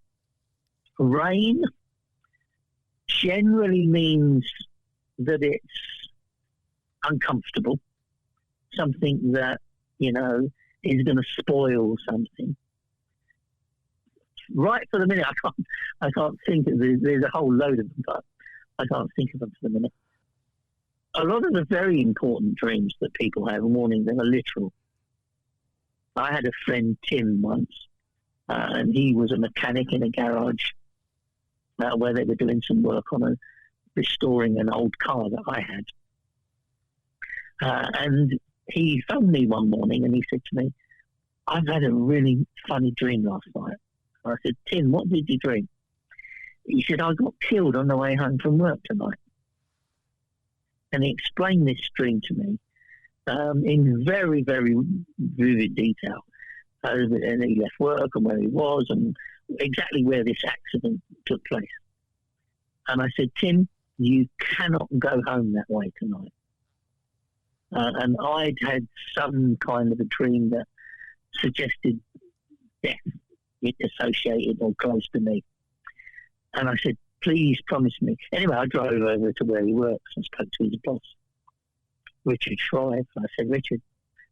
Rain generally means that it's uncomfortable, something that, is going to spoil something. Right for the minute, I can't think of there's a whole load of them, but I can't think of them for the minute. A lot of the very important dreams that people have warnings are literal. I had a friend, Tim, once, and he was a mechanic in a garage where they were doing some work on restoring an old car that I had. And he phoned me one morning and he said to me, I've had a really funny dream last night. I said, Tim, what did you dream? He said, I got killed on the way home from work tonight. And he explained this dream to me in very, very vivid detail. And he left work and where he was and exactly where this accident took place. And I said, Tim, you cannot go home that way tonight. And I'd had some kind of a dream that suggested death associated or close to me. And I said, please promise me. Anyway, I drove over to where he works and spoke to his boss, Richard Shrive. I said, Richard,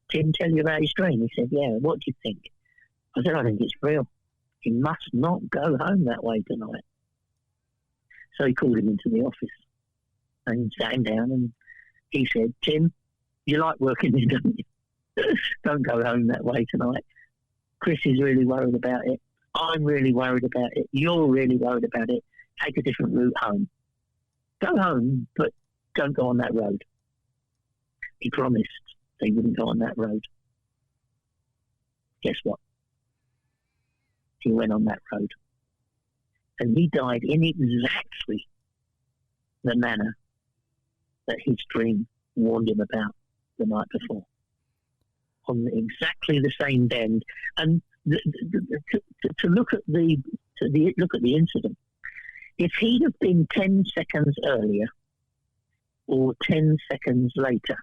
Tim tell you about his dream? He said, yeah, what do you think? I said, I think it's real. He must not go home that way tonight. So he called him into the office and sat him down, and he said, Tim, you like working here, don't you? Don't go home that way tonight. Chris is really worried about it. I'm really worried about it. You're really worried about it. Take a different route home. Go home, but don't go on that road. He promised they wouldn't go on that road. Guess what? He went on that road. And he died in exactly the manner that his dream warned him about the night before. On exactly the same bend. And to look at the incident, if he'd have been 10 seconds earlier or 10 seconds later,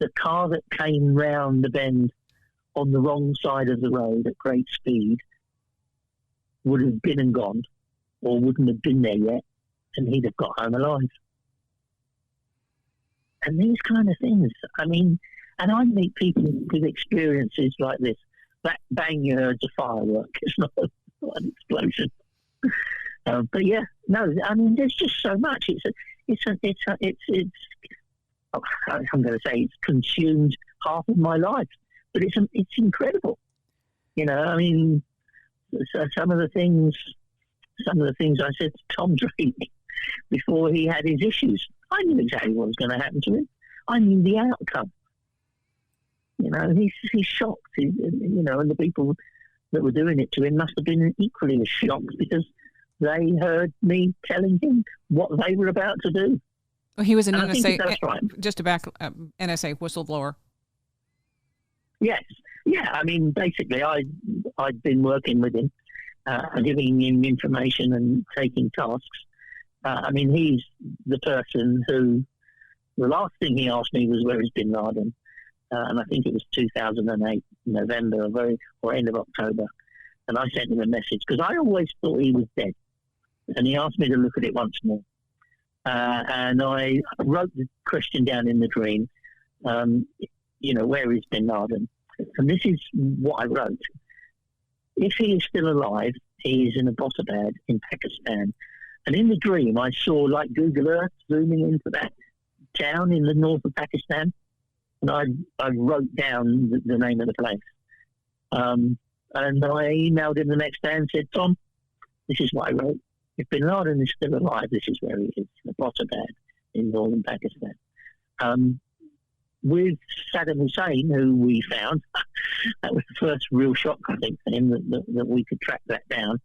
the car that came round the bend on the wrong side of the road at great speed would have been and gone, or wouldn't have been there yet, and he'd have got home alive. And these kind of things, I mean, and I meet people with experiences like this. That bang you heard's a firework. It's not an explosion. But yeah, no, I mean, there's just so much. I'm going to say it's consumed half of my life, but it's incredible. You know, I mean, so some of the things I said to Tom Drake before he had his issues, I knew exactly what was going to happen to him. I knew the outcome. You know, he's shocked. You know, and the people that were doing it to him must have been equally as shocked because they heard me telling him what they were about to do. Well, he was an and NSA, that's right. just to back NSA whistleblower. Yes, yeah. I mean, basically, I'd been working with him, giving him information and taking tasks. I mean, he's the person who the last thing he asked me was where is Bin Laden, and I think it was 2008 November or end of October, and I sent him a message because I always thought he was dead, and he asked me to look at it once more, and I wrote the question down in the dream. You know, where is Bin Laden? And this is what I wrote. If he is still alive, he is in Abbottabad in Pakistan. And in the dream, I saw like Google Earth zooming into that town in the north of Pakistan. And I wrote down the name of the place. And I emailed him the next day and said, Tom, this is what I wrote. If Bin Laden is still alive, this is where he is, in Abbottabad in northern Pakistan. With Saddam Hussein, who we found, that was the first real shock, I think, for him that we could track that down.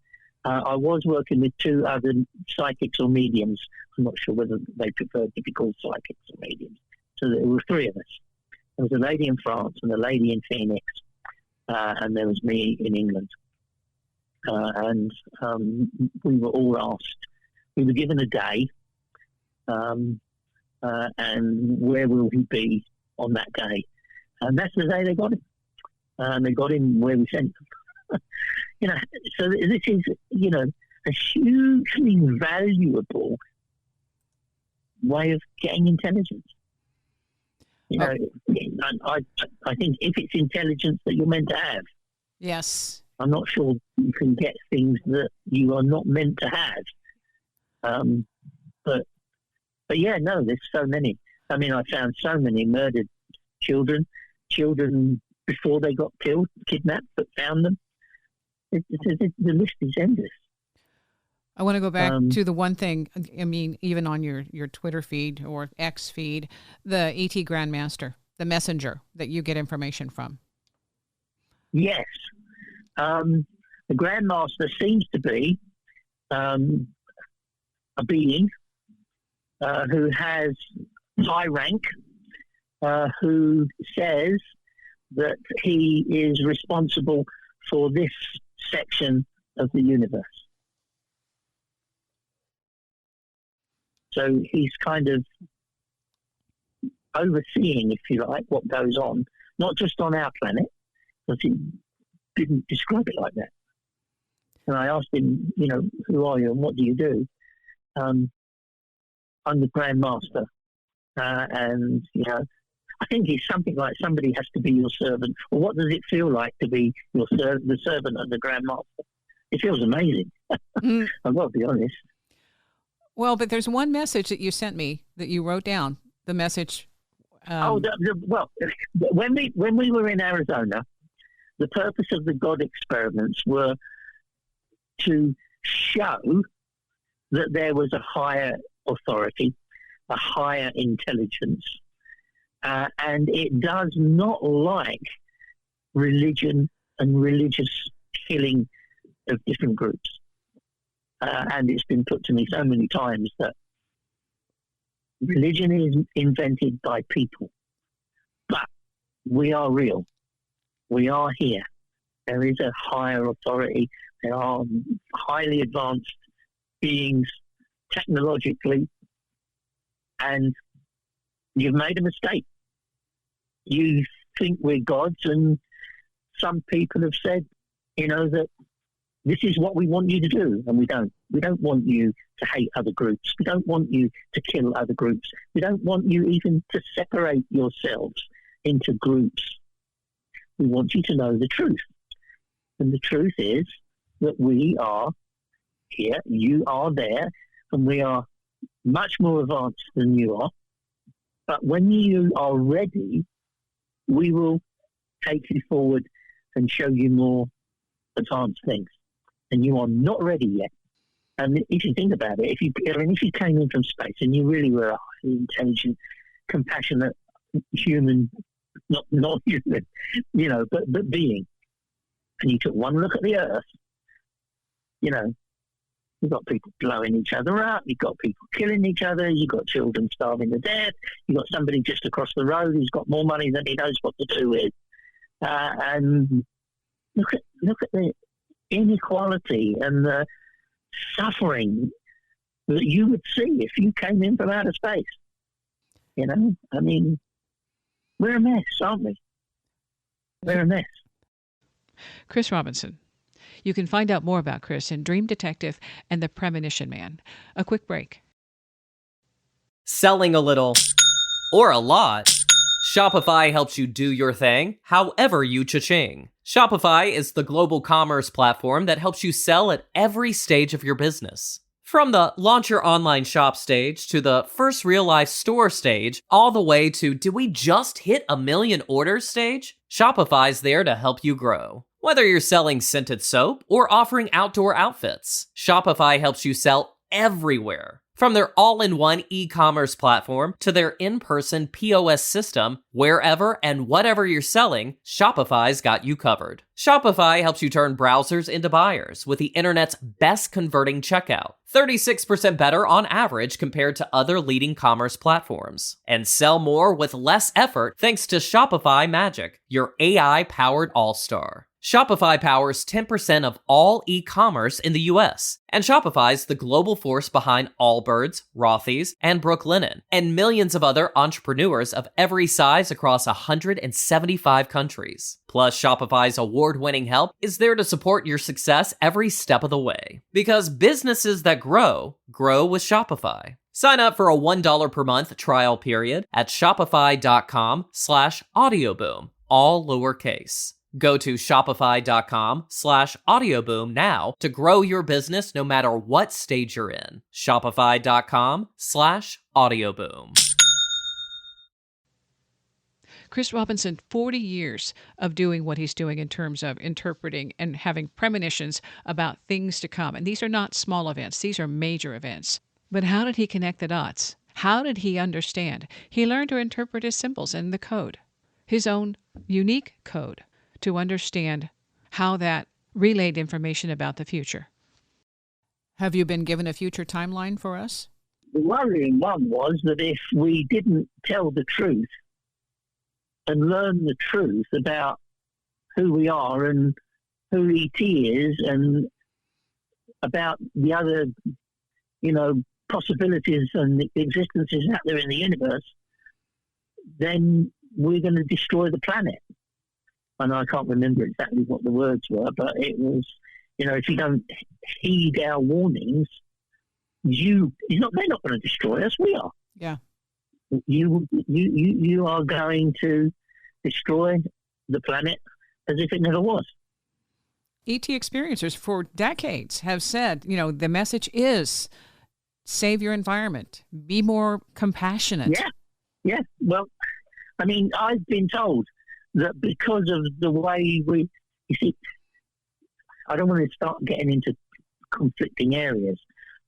I was working with two other psychics or mediums. I'm not sure whether they preferred to be called psychics or mediums. So there were three of us. There was a lady in France and a lady in Phoenix, and there was me in England. And we were all asked, we were given a day, and where will he be on that day? And that's the day they got him. And they got him where we sent them. You know, so this is, you know, a hugely valuable way of getting intelligence. You know, I think if it's intelligence that you're meant to have. Yes. I'm not sure you can get things that you are not meant to have. But yeah, no, there's so many. I mean, I found so many murdered children before they got killed, kidnapped, but found them. The list is endless. I want to go back to the one thing, I mean, even on your Twitter feed or X feed, the ET Grandmaster, the messenger that you get information from. Yes. The Grandmaster seems to be a being who has high rank, who says that he is responsible for this section of the universe. So he's kind of overseeing, if you like, what goes on, not just on our planet, because he didn't describe it like that. And I asked him, who are you and what do you do? I'm the Grand Master. And I think it's something like somebody has to be your servant. Or what does it feel like to be the servant of the Grand Master? It feels amazing. I've got to be honest. Well, but there's one message that you sent me that you wrote down. The message. When we were in Arizona, the purpose of the God experiments were to show that there was a higher authority, a higher intelligence, and it does not like religion and religious killing of different groups. And it's been put to me so many times that religion is invented by people, but we are real. We are here. There is a higher authority. There are highly advanced beings technologically, and you've made a mistake. You think we're gods, and some people have said, that this is what we want you to do, and we don't. We don't want you to hate other groups. We don't want you to kill other groups. We don't want you even to separate yourselves into groups. We want you to know the truth. And the truth is that we are here, you are there, and we are much more advanced than you are. But when you are ready, we will take you forward and show you more advanced things. And you are not ready yet. And if you think about it, if you came in from space and you really were a highly intelligent, compassionate human, not human, but being, and you took one look at the Earth, you've got people blowing each other up, you've got people killing each other, you've got children starving to death, you've got somebody just across the road who's got more money than he knows what to do with. And look at the inequality and the suffering that you would see if you came in from outer space. We're a mess, aren't we? We're a mess. Chris Robinson. You can find out more about Chris in Dream Detective and the Premonition Man. A quick break. Selling a little or a lot, Shopify helps you do your thing, however you cha-ching. Shopify is the global commerce platform that helps you sell at every stage of your business. From the launch your online shop stage to the first real-life store stage, all the way to did we just hit 1 million orders stage? Shopify's there to help you grow. Whether you're selling scented soap or offering outdoor outfits, Shopify helps you sell everywhere. From their all-in-one e-commerce platform to their in-person POS system, wherever and whatever you're selling, Shopify's got you covered. Shopify helps you turn browsers into buyers with the internet's best converting checkout, 36% better on average compared to other leading commerce platforms. And sell more with less effort thanks to Shopify Magic, your AI-powered all-star. Shopify powers 10% of all e-commerce in the US, and Shopify's the global force behind Allbirds, Rothy's, and Brooklinen, and millions of other entrepreneurs of every size across 175 countries. Plus, Shopify's award-winning help is there to support your success every step of the way. Because businesses that grow with Shopify. Sign up for a $1 per month trial period at shopify.com/audioboom, all lowercase. Go to shopify.com/audioboom now to grow your business no matter what stage you're in. Shopify.com/audioboom. Chris Robinson, 40 years of doing what he's doing in terms of interpreting and having premonitions about things to come. And these are not small events. These are major events. But how did he connect the dots? How did he understand? He learned to interpret his symbols and the code, his own unique code, to understand how that relayed information about the future. Have you been given a future timeline for us? The worrying one was that if we didn't tell the truth and learn the truth about who we are and who ET is and about the other, possibilities and existences out there in the universe, then we're going to destroy the planet. And I can't remember exactly what the words were, but it was if you don't heed our warnings, they're not going to destroy us. We are. Yeah. You are going to destroy the planet as if it never was. ET experiencers for decades have said, the message is save your environment, be more compassionate. Yeah. Well, I mean, I've been told that because of the way you see, I don't want to start getting into conflicting areas,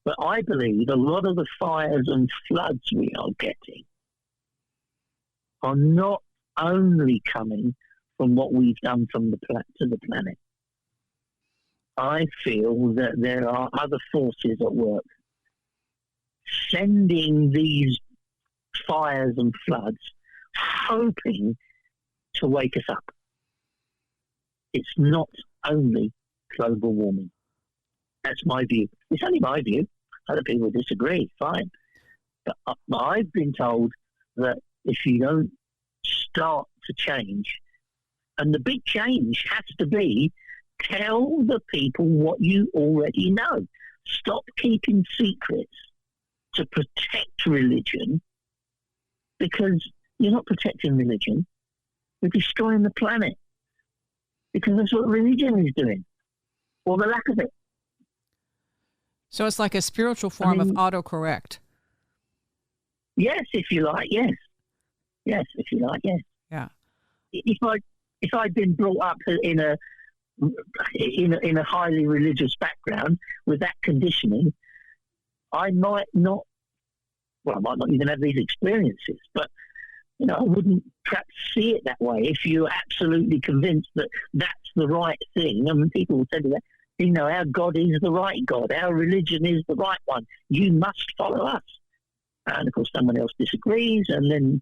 but I believe a lot of the fires and floods we are getting are not only coming from what we've done to the planet. I feel that there are other forces at work sending these fires and floods, hoping to wake us up. It's not only global warming. That's my view. It's only my view. Other people disagree, fine. But I've been told that if you don't start to change, and the big change has to be, tell the people what you already know. Stop keeping secrets to protect religion, because you're not protecting religion. You're destroying the planet, because that's what religion is doing, or the lack of it. So it's like a spiritual form of autocorrect. Yes, if you like, yes. Yes, if you like, yes. Yeah. If I'd been brought up in a highly religious background with that conditioning, I might not even have these experiences, but I wouldn't perhaps see it that way. If you're absolutely convinced that that's the right thing, I mean, people will say that, our God is the right God, our religion is the right one, you must follow us. And of course, someone else disagrees, and then,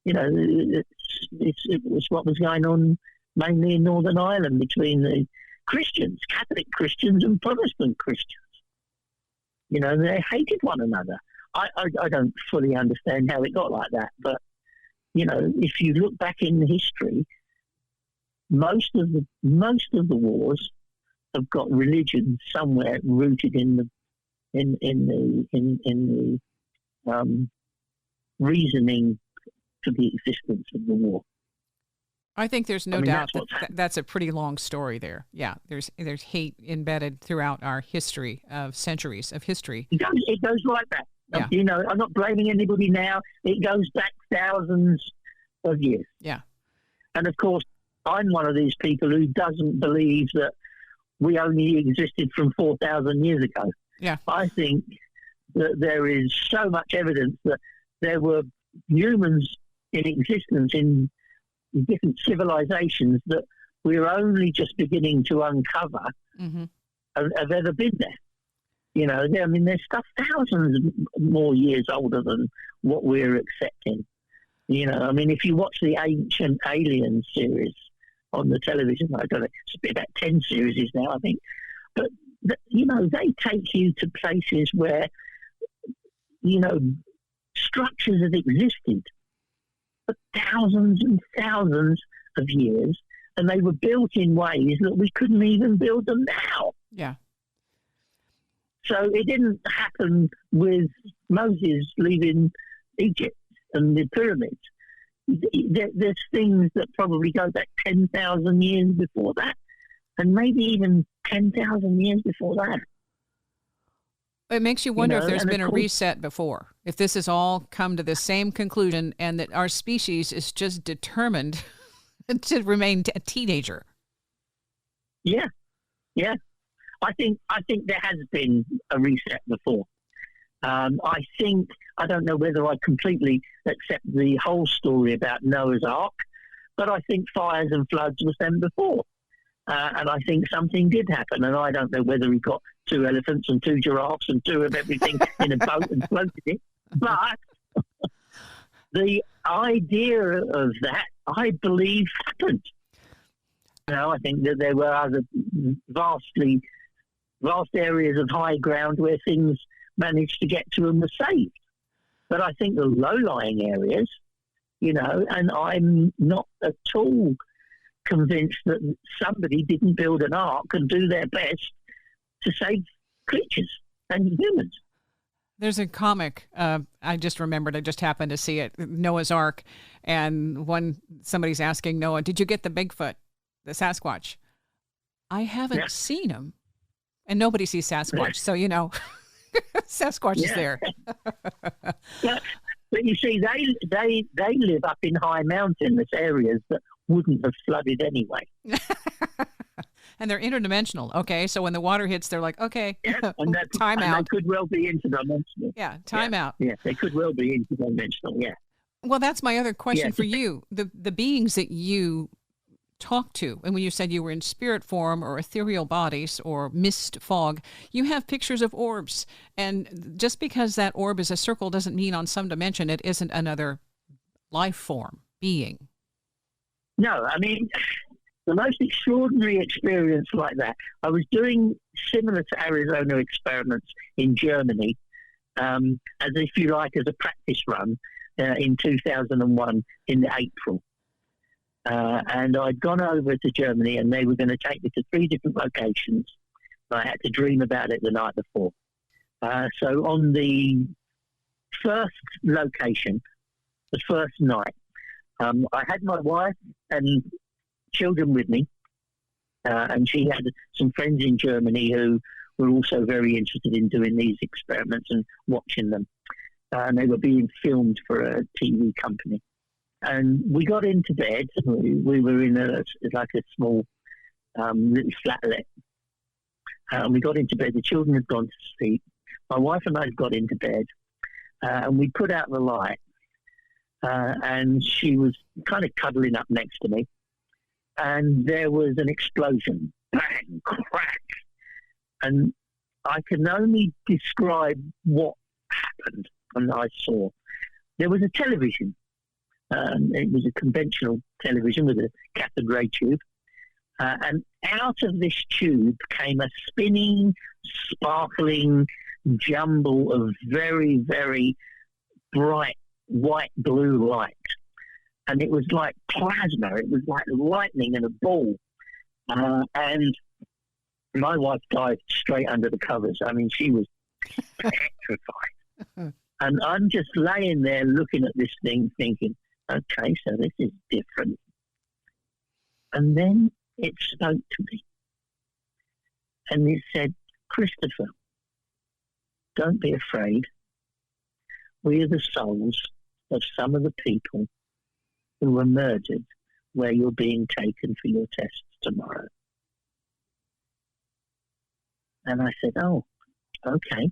it's what was going on mainly in Northern Ireland between the Christians, Catholic Christians and Protestant Christians. They hated one another. I don't fully understand how it got like that, but if you look back in history, most of the wars have got religion somewhere rooted in the reasoning for the existence of the war. I think there's no doubt that's a pretty long story there. Yeah, there's hate embedded throughout our history of centuries of history. It goes like that. Yeah. I'm not blaming anybody now. It goes back thousands of years. Yeah. And of course, I'm one of these people who doesn't believe that we only existed from 4,000 years ago. Yeah. I think that there is so much evidence that there were humans in existence in different civilizations that we're only just beginning to uncover have ever been there. I mean, there's stuff thousands more years older than what we're accepting. I mean, if you watch the Ancient Aliens series on the television, I don't know, it's about 10 series now, I think. But, they take you to places where, structures have existed for thousands and thousands of years, and they were built in ways that we couldn't even build them now. Yeah. So it didn't happen with Moses leaving Egypt and the pyramids. There's things that probably go back 10,000 years before that, and maybe even 10,000 years before that. It makes you wonder if there's been a reset before, if this has all come to the same conclusion and that our species is just determined to remain a teenager. Yeah. I think there has been a reset before. I don't know whether I completely accept the whole story about Noah's Ark, but I think fires and floods were sent before. And I think something did happen, and I don't know whether he got 2 elephants and 2 giraffes and 2 of everything in a boat and floated it. But the idea of that, I believe, happened. I think that there were other vast areas of high ground where things managed to get to and were saved. But I think the low-lying areas, and I'm not at all convinced that somebody didn't build an ark and do their best to save creatures and humans. There's a comic, I just remembered, I just happened to see it, Noah's Ark, and somebody's asking Noah, did you get the Bigfoot, the Sasquatch? I haven't seen him. And nobody sees Sasquatch, so Sasquatch is there. But you see, they live up in high mountainous areas that wouldn't have flooded anyway. And they're interdimensional. Okay, so when the water hits, they're like, okay, time out. They could well be interdimensional. Yeah, time out. Yeah, they could well be interdimensional, yeah. Well, that's my other question for you. The beings that you talk to, and when you said you were in spirit form or ethereal bodies or mist fog, you have pictures of orbs. And just because that orb is a circle doesn't mean on some dimension it isn't another life form, being. No, I mean, the most extraordinary experience like that, I was doing similar to Arizona experiments in Germany, as if you like, as a practice run in 2001 in April. And I'd gone over to Germany and they were going to take me to 3 different locations. I had to dream about it the night before. So on the first location, the first night, I had my wife and children with me, and she had some friends in Germany who were also very interested in doing these experiments and watching them. And they were being filmed for a TV company. And we got into bed. We were in a small little flatlet. And we got into bed. The children had gone to sleep. My wife and I had got into bed. And we put out the light. And she was kind of cuddling up next to me. And there was an explosion. Bang, crack. And I can only describe what happened and I saw. There was a television. It was a conventional television with a cathode ray tube. And out of this tube came a spinning, sparkling jumble of very, very bright white-blue light. And it was like plasma. It was like lightning in a ball. And my wife dived straight under the covers. I mean, she was petrified. And I'm just laying there looking at this thing thinking, okay, so this is different. And then it spoke to me. And it said, Christopher, don't be afraid. We are the souls of some of the people who were murdered where you're being taken for your tests tomorrow. And I said, oh, okay.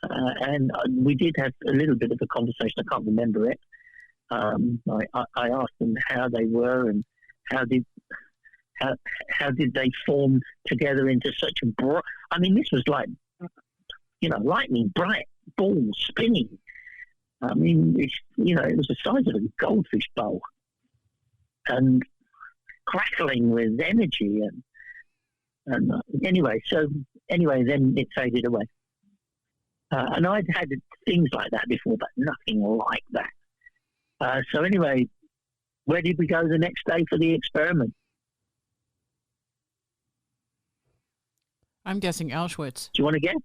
And we did have a little bit of a conversation. I can't remember it. I asked them how they were and how did they form together into such a bright... I mean, this was like, lightning, bright ball spinning. I mean, it was the size of a goldfish bowl and crackling with energy. And anyway, then it faded away. And I'd had things like that before, but nothing like that. So anyway, where did we go the next day for the experiment? I'm guessing Auschwitz. Do you want to guess?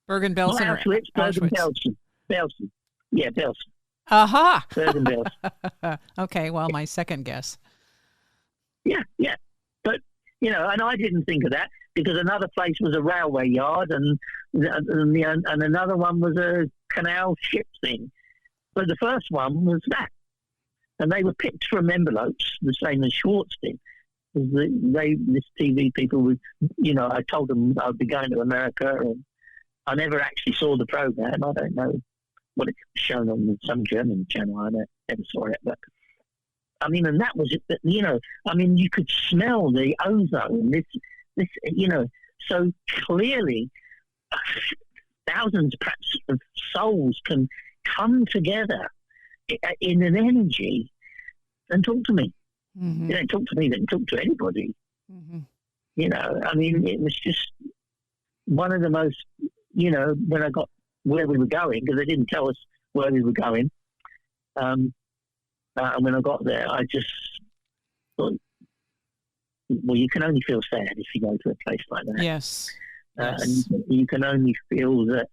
Bergen-Belsen or Auschwitz? Auschwitz? Belsen. Yeah, Belsen. Aha! Bergen-Belsen. Okay, well, my second guess. Yeah. But, and I didn't think of that because another place was a railway yard and another one was a canal ship thing. But the first one was that. And they were picked from envelopes, the same as Schwartz did. This TV people would, I told them I'd be going to America and I never actually saw the program. I don't know what it was shown on some German channel. I never saw it. But, I mean, and that was it, you could smell the ozone. This, so clearly thousands perhaps of souls can come together in an energy and talk to me. Mm-hmm. They don't talk to me, they don't talk to anybody. Mm-hmm. It was just one of the most, when I got where we were going, because they didn't tell us where we were going. And when I got there, I just thought, well, you can only feel sad if you go to a place like that. Yes. And you can only feel that,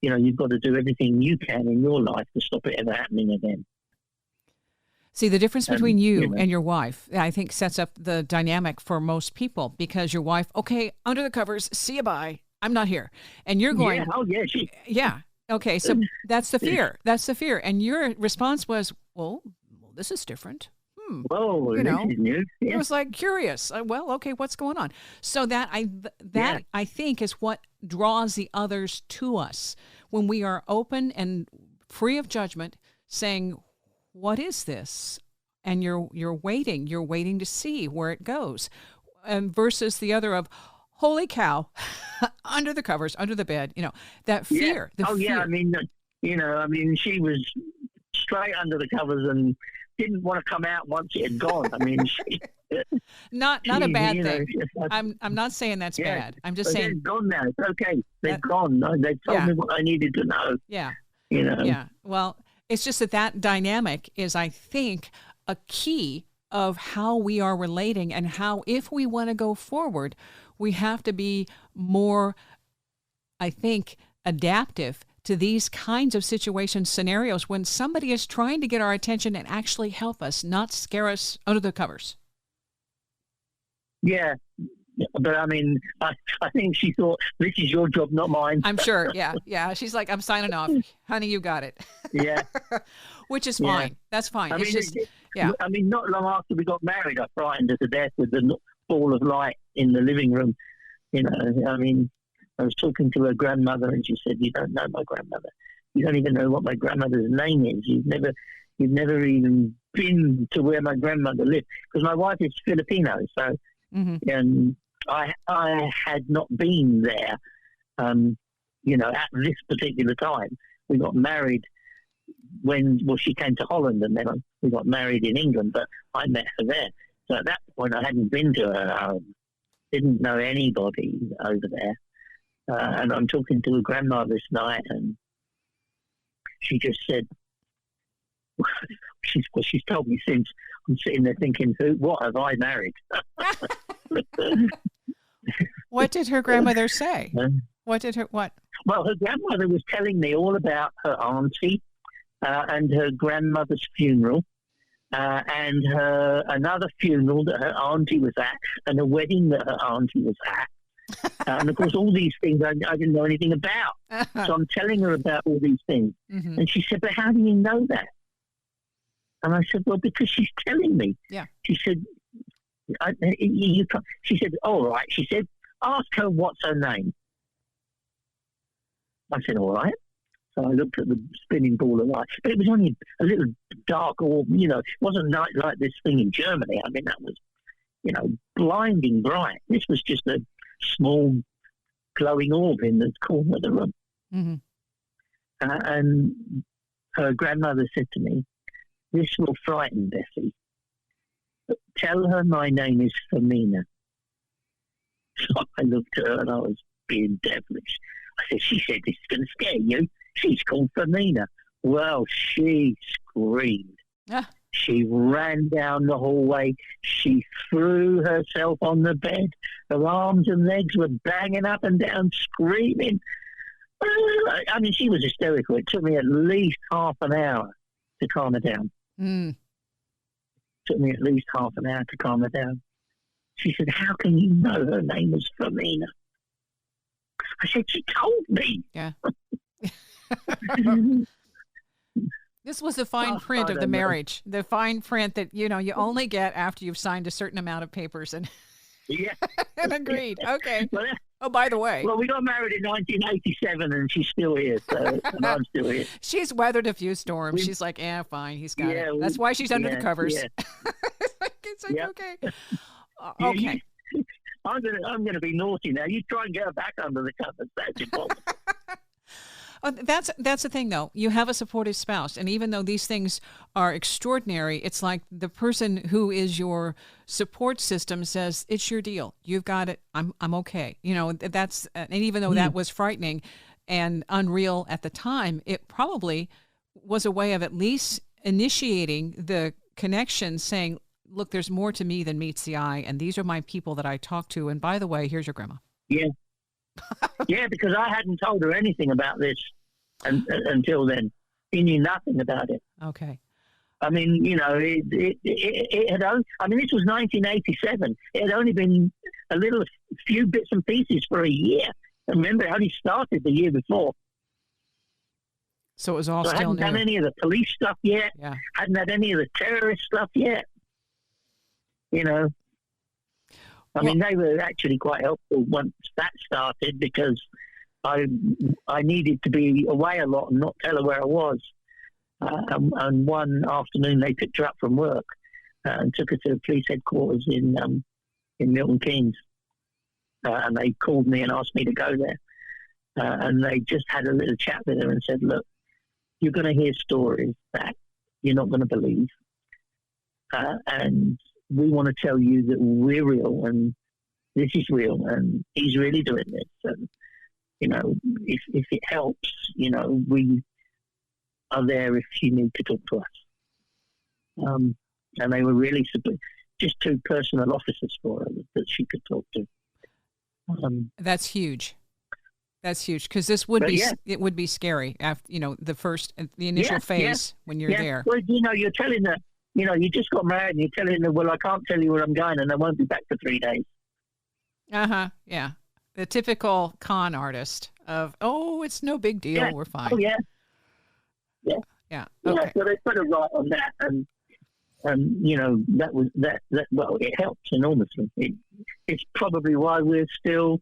you've got to do everything you can in your life to stop it ever happening again. See, the difference between you and your wife, I think, sets up the dynamic for most people, because your wife, okay, under the covers, see you, bye, I'm not here. And you're going, yeah. Okay, so that's the fear. That's the fear. And your response was, well, this is different. Whoa, this is new. Yeah. It was like curious. Well, okay, what's going on? So that I think is what draws the others to us when we are open and free of judgment, saying, what is this? And you're waiting to see where it goes, versus the other of, holy cow, under the covers, under the bed, that fear. Yeah. Fear. Yeah. I mean, she was straight under the covers and didn't want to come out once it had gone. I mean, not a bad thing. I'm not saying that's bad. I'm just saying they're gone now. It's okay. They've gone. They've told me what I needed to know. Yeah. Yeah. Well, it's just that dynamic is, I think, a key of how we are relating, and how, if we want to go forward, we have to be more, I think, adaptive to these kinds of situations, scenarios, when somebody is trying to get our attention and actually help us, not scare us under the covers. Yeah. But I mean, I think she thought, this is your job, not mine. I'm sure. Yeah. She's like, I'm signing off. Honey, you got it. Yeah. Which is fine. Yeah. That's fine. I mean, not long after we got married, I frightened her to death with the ball of light in the living room. I mean, I was talking to her grandmother, and she said, "You don't know my grandmother. You don't even know what my grandmother's name is. You've never even been to where my grandmother lived." Because my wife is Filipino, so and I had not been there. At this particular time, we got married she came to Holland, and then we got married in England. But I met her there, so at that point, I hadn't been to her home, didn't know anybody over there. And I'm talking to a grandma this night, and she just said, she's told me since. I'm sitting there thinking, what have I married? What did her grandmother say? What? Well, her grandmother was telling me all about her auntie and her grandmother's funeral, and another funeral that her auntie was at, and a wedding that her auntie was at. And of course, all these things I didn't know anything about. So I'm telling her about all these things. And she said, "But how do you know that?" And I said, "Well, because she's telling me." Yeah. She said, you can't. She said, "All right." She said, "Ask her what's her name." I said, "All right." So I looked at the spinning ball of light. But it was only a little dark orb, it wasn't like this thing in Germany. I mean, that was, blinding bright. This was just a small glowing orb in the corner of the room. And her grandmother said to me, "This will frighten Bessie, but tell her my name is Femina." So I looked at her and I was being devilish. I said, "She said this is going to scare you. She's called Femina." Well, she screamed. She ran down the hallway. She threw herself on the bed. Her arms and legs were banging up and down, screaming. I mean, she was hysterical. It took me at least half an hour to calm her down. It took me at least half an hour to calm her down. She said, "How can you know her name was Femina?" I said, "She told me." Yeah. This was the fine print of the marriage. The fine print that, you only get after you've signed a certain amount of papers and and agreed. Okay. Well, by the way. Well, we got married in 1987 and she's still here. So and I'm still here. She's weathered a few storms. She's like, fine. He's got it. That's why she's under the covers. Yeah. It's like, okay. Okay. I'm gonna be naughty now. You try and get her back under the covers. That's impossible. That's the thing, though. You have a supportive spouse, and even though these things are extraordinary, it's like the person who is your support system says, "It's your deal. You've got it. I'm okay." That's, and even though that was frightening and unreal at the time, it probably was a way of at least initiating the connection, saying, look, there's more to me than meets the eye, and these are my people that I talk to. And by the way, here's your grandma. Yeah. Yeah, because I hadn't told her anything about this until then. He knew nothing about it. Okay. I mean, you know, it had only, I mean, this was 1987. It had only been a few bits and pieces for a year. And remember, it only started the year before. So it was all So I still hadn't new. done any of the police stuff yet. Yeah. Hadn't had any of the terrorist stuff yet. You know, I mean, they were actually quite helpful once that started, because I needed to be away a lot and not tell her where I was. And one afternoon they picked her up from work and took her to the police headquarters in Milton Keynes. And they called me and asked me to go there. And they just had a little chat with her and said, look, you're going to hear stories that you're not going to believe. And we want to tell you that we're real and this is real and he's really doing this. And, you know, if it helps, you know, we are there if you need to talk to us. And they were really just two personal officers for her that she could talk to. That's huge. That's huge, because this would be it would be scary after, you know, the initial phase when you're there. Well, you know, you're telling her, you know, you just got married and you're telling her, well, I can't tell you where I'm going and I won't be back for 3 days. Yeah. The typical con artist of, oh, it's no big deal, we're fine. Oh yeah. Okay. Yeah, so they put a right on that, and you know, that was that. Well, it helps enormously. It's probably why we're still,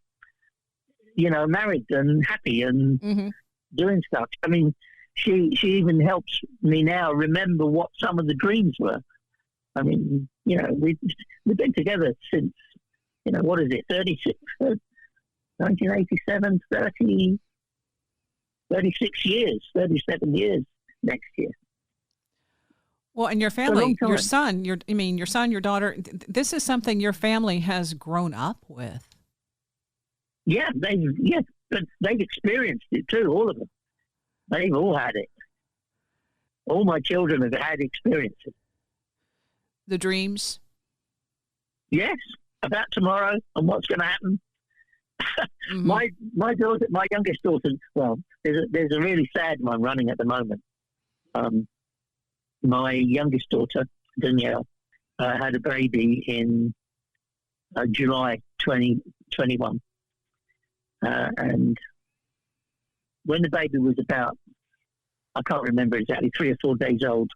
you know, married and happy and doing stuff. I mean, she even helps me now remember what some of the dreams were. I mean, you know, we've been together since, you know, what is it, 1987, 36 years, 37 years next year. Well, and your family, your son, your daughter, this is something your family has grown up with. Yeah, but they've experienced it too, all of them. They've all had it. All my children have had experiences. The dreams? Yes, about tomorrow and what's going to happen. My daughter, my youngest daughter, well, there's a really sad one running at the moment. My youngest daughter, Danielle, had a baby in July 2021. And when the baby was about, I can't remember exactly, 3 or 4 days old,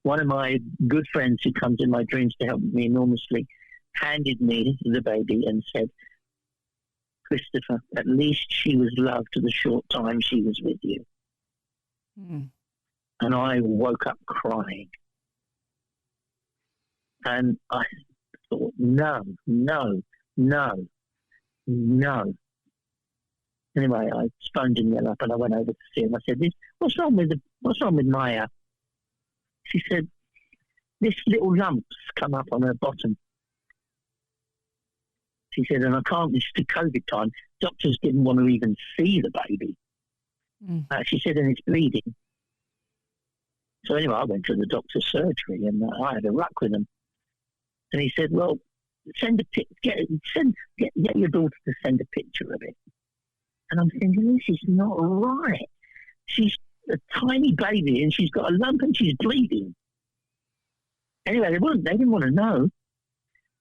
one of my good friends who comes in my dreams to help me enormously handed me the baby and said, Christopher, at least she was loved the short time she was with you. And I woke up crying. And I thought, no. Anyway, I phoned Danielle up and I went over to see him. I said, what's wrong with Maya? She said, this little lump's come up on her bottom. She said, and I can't, it's the COVID time. Doctors didn't want to even see the baby. She said, and it's bleeding. So anyway, I went to the doctor's surgery and I had a ruck with him. And he said, well, get your daughter to send a picture of it. And I'm thinking, this is not right. She's a tiny baby and she's got a lump and she's bleeding. Anyway, they didn't want to know.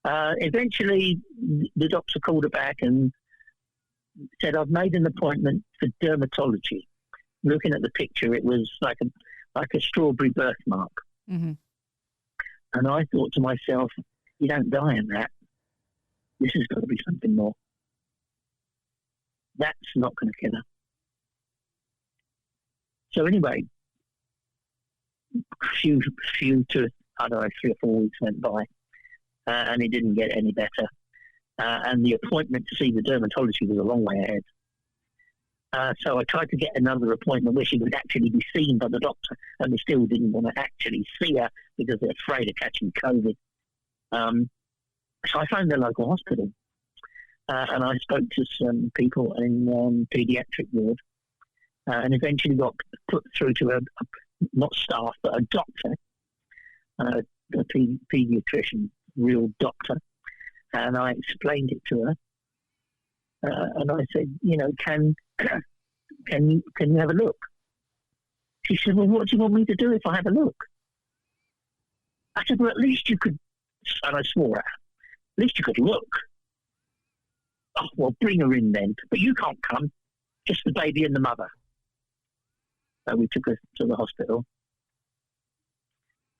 Eventually, the doctor called her back and said, I've made an appointment for dermatology. Looking at the picture, it was like a strawberry birthmark. And I thought to myself, you don't die in that. This has got to be something more. That's not going to kill her. So anyway, few to, I don't know, 3 or 4 weeks went by, and it didn't get any better. And the appointment to see the dermatologist was a long way ahead. So I tried to get another appointment where she would actually be seen by the doctor, and they still didn't want to actually see her because they're afraid of catching COVID. So I phoned the local hospital, and I spoke to some people in paediatric ward, and eventually got put through to a not staff, but a doctor, a pediatrician, real doctor, and I explained it to her. And I said, can you have a look? She said, well, what do you want me to do if I have a look? I said, well, at least you could, and I swore at her, at least you could look. Oh, well, bring her in then. But you can't come, just the baby and the mother. So we took her to the hospital.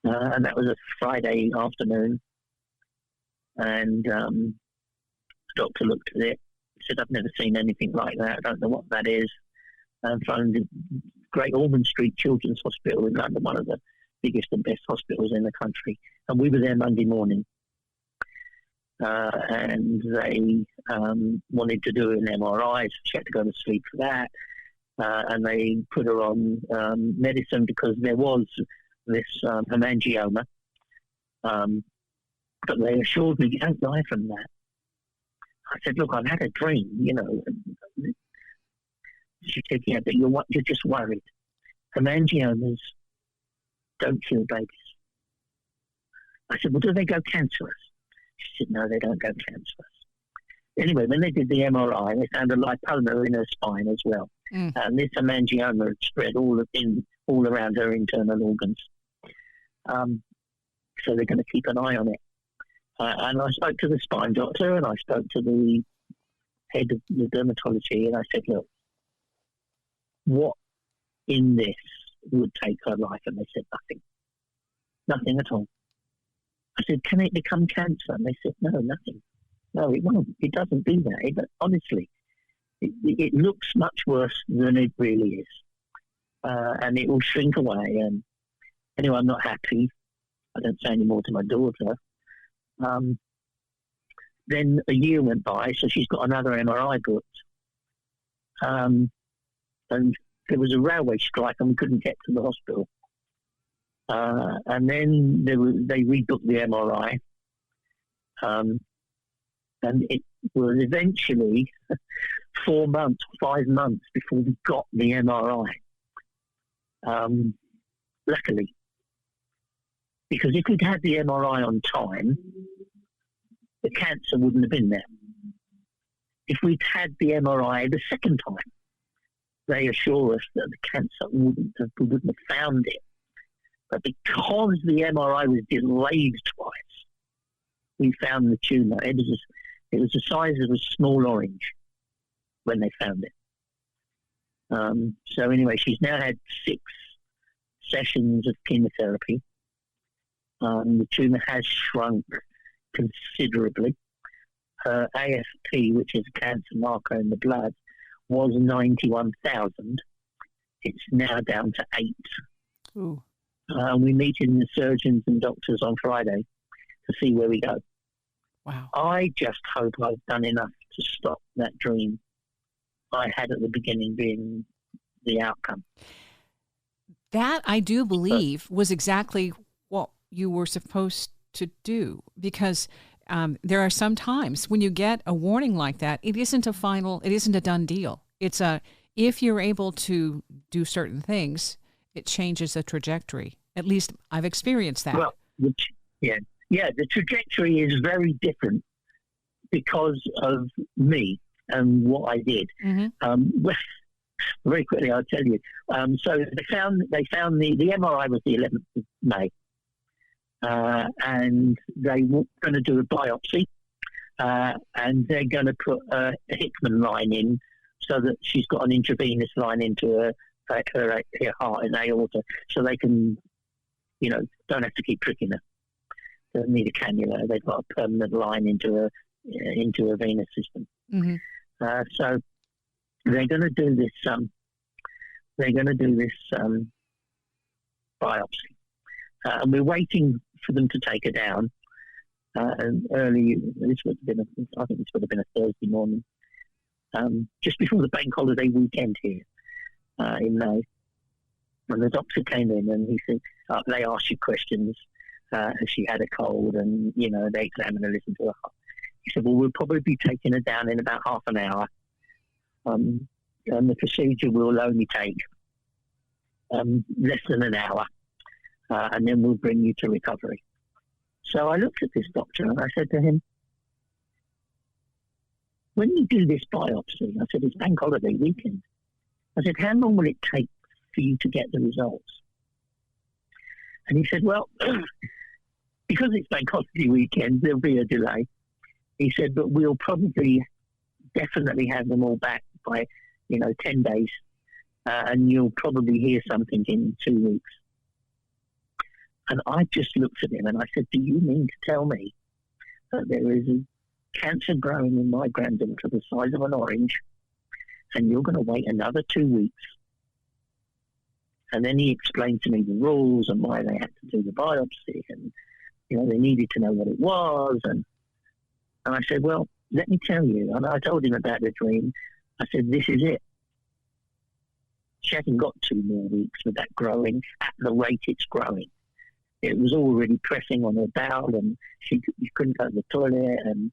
And that was a Friday afternoon. And the doctor looked at it. Said, I've never seen anything like that. I don't know what that is. And phoned the Great Ormond Street Children's Hospital in London, one of the biggest and best hospitals in the country. And we were there Monday morning. And they wanted to do an MRI. So she had to go to sleep for that. And they put her on medicine because there was this hemangioma. But they assured me, you don't die from that. I said, look, I've had a dream, She said, yeah, but you're just worried. Hemangiomas don't kill babies. I said, well, do they go cancerous? She said, no, they don't go cancerous. Anyway, when they did the MRI, they found a lipoma in her spine as well. And this hemangioma had spread all around her internal organs. So they're going to keep an eye on it. And I spoke to the spine doctor and I spoke to the head of the dermatology and I said, look, what in this would take her life? And they said, nothing. Nothing at all. I said, can it become cancer? And they said, no, nothing. No, it won't. It doesn't do that. But honestly, it looks much worse than it really is. And it will shrink away. And anyway, I'm not happy. I don't say any more to my daughter. Then a year went by, so she's got another MRI booked. And there was a railway strike and we couldn't get to the hospital. And then they rebooked the MRI. And it was eventually 4 months, 5 months before we got the MRI. Luckily. Because if we'd had the MRI on time, the cancer wouldn't have been there. If we'd had the MRI the second time, they assure us that the cancer we wouldn't have found it. But because the MRI was delayed twice, we found the tumour. It was the size of a small orange when they found it. So anyway, she's now had 6 sessions of chemotherapy. The tumour has shrunk considerably. Her AFP, which is a cancer marker in the blood, was 91,000. It's now down to 8. Ooh. We're meeting the surgeons and doctors on Friday to see where we go. Wow. I just hope I've done enough to stop that dream I had at the beginning being the outcome. That, I do believe, was exactly what you were supposed to do, because there are some times when you get a warning like that, it isn't a done deal. It's if you're able to do certain things, it changes the trajectory. At least I've experienced that. Well, the trajectory is very different because of me and what I did. Mm-hmm. Very quickly, I'll tell you. So they found the MRI was the 11th of May. And they were going to do a biopsy, and they're going to put a Hickman line in so that she's got an intravenous line into her heart and aorta, so they can, don't have to keep pricking her. They don't need a cannula. They've got a permanent line into a venous system. Mm-hmm. So they're going to do this. Biopsy, and we're waiting for them to take her down. And early, this would have been a Thursday morning, just before the bank holiday weekend here in May. And the doctor came in and he said, they asked you questions. Has she had a cold? And, they examined her, listened to her heart. He said, well, we'll probably be taking her down in about half an hour. And the procedure will only take less than an hour. And then we'll bring you to recovery. So I looked at this doctor and I said to him, when you do this biopsy, I said, it's bank holiday weekend. I said, how long will it take for you to get the results? And he said, well, because it's bank holiday weekend, there'll be a delay. He said, but we'll probably definitely have them all back by, 10 days. And you'll probably hear something in 2 weeks. And I just looked at him and I said, do you mean to tell me that there is a cancer growing in my granddaughter the size of an orange, and you're going to wait another 2 weeks? And then he explained to me the rules and why they had to do the biopsy, and they needed to know what it was. And I said, well, let me tell you. And I told him about the dream. I said, this is it. She hasn't got 2 more weeks with that growing at the rate it's growing. It was already pressing on her bowel, and she couldn't go to the toilet. And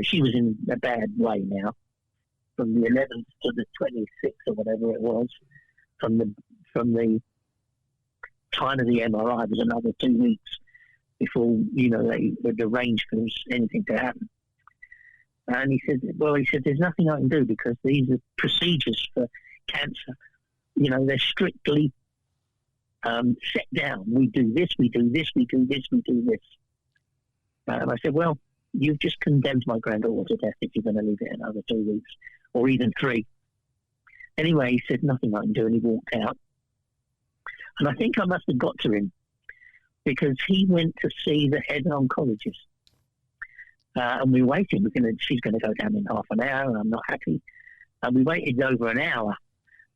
she was in a bad way now. From the 11th to the 26th or whatever it was, from the time of the MRI was another 2 weeks before they would arrange for anything to happen. And he said, there's nothing I can do because these are procedures for cancer. They're strictly set down. We do this, we do this, we do this, we do this. And I said, well, you've just condemned my granddaughter to death if you're going to leave it another 2 weeks or even 3. Anyway, he said, nothing I can do, and he walked out. And I think I must have got to him because he went to see the head oncologist. And we waited. She's going to go down in half an hour, and I'm not happy. And we waited over an hour.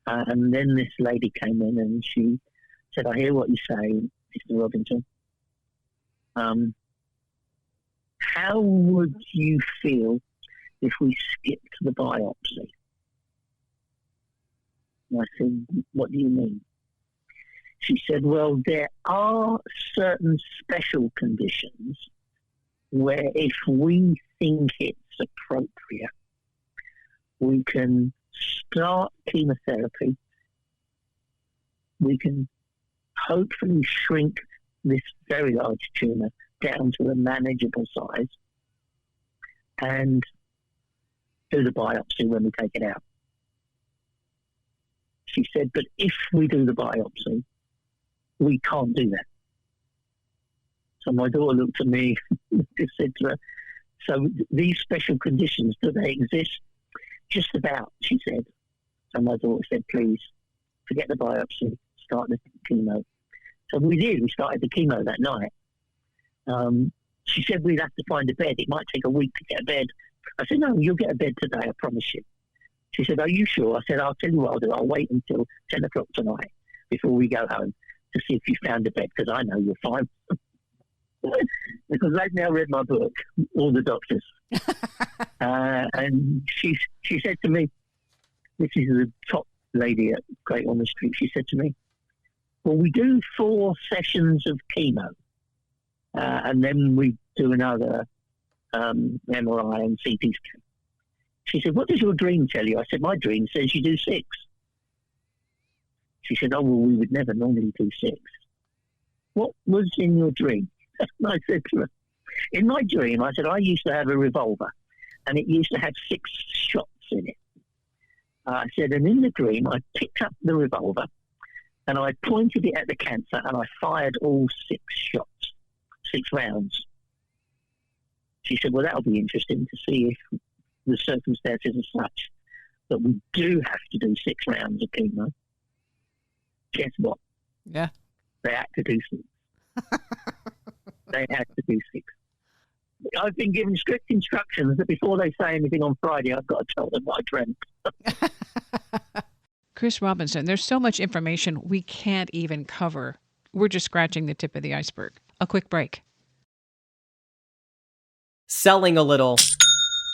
And then this lady came in and she said, I hear what you say, Mr. Robinson. How would you feel if we skipped the biopsy? And I said, what do you mean? She said, well, there are certain special conditions where if we think it's appropriate, we can start chemotherapy. We can hopefully shrink this very large tumour down to a manageable size and do the biopsy when we take it out. She said, but if we do the biopsy, we can't do that. So my daughter looked at me and said to her, so these special conditions, do they exist? Just about, she said. So my daughter said, please, forget the biopsy, start the chemo. So we did. We started the chemo that night. She said we'd have to find a bed. It might take a week to get a bed. I said, no, you'll get a bed today, I promise you. She said, are you sure? I said, I'll tell you what I'll do. I'll wait until 10 o'clock tonight before we go home to see if you found a bed, because I know you're fine. Because they've now read my book, all the doctors. And she said to me, this is the top lady at Great Ormond Street, she said to me, well, we do 4 sessions of chemo, and then we do another MRI and CT scan. She said, what does your dream tell you? I said, my dream says you do 6. She said, oh, well, we would never normally do 6. What was in your dream? And I said to her, in my dream, I said, I used to have a revolver, and it used to have 6 shots in it. I said, and in the dream, I picked up the revolver, and I pointed it at the cancer, and I fired all 6 shots, 6 rounds. She said, well, that'll be interesting to see if the circumstances are such that we do have to do 6 rounds of chemo. Guess what? Yeah. They had to do 6. They had to do 6. I've been given strict instructions that before they say anything on Friday, I've got to tell them what I dreamt. Chris Robinson, there's so much information we can't even cover. We're just scratching the tip of the iceberg. A quick break. Selling a little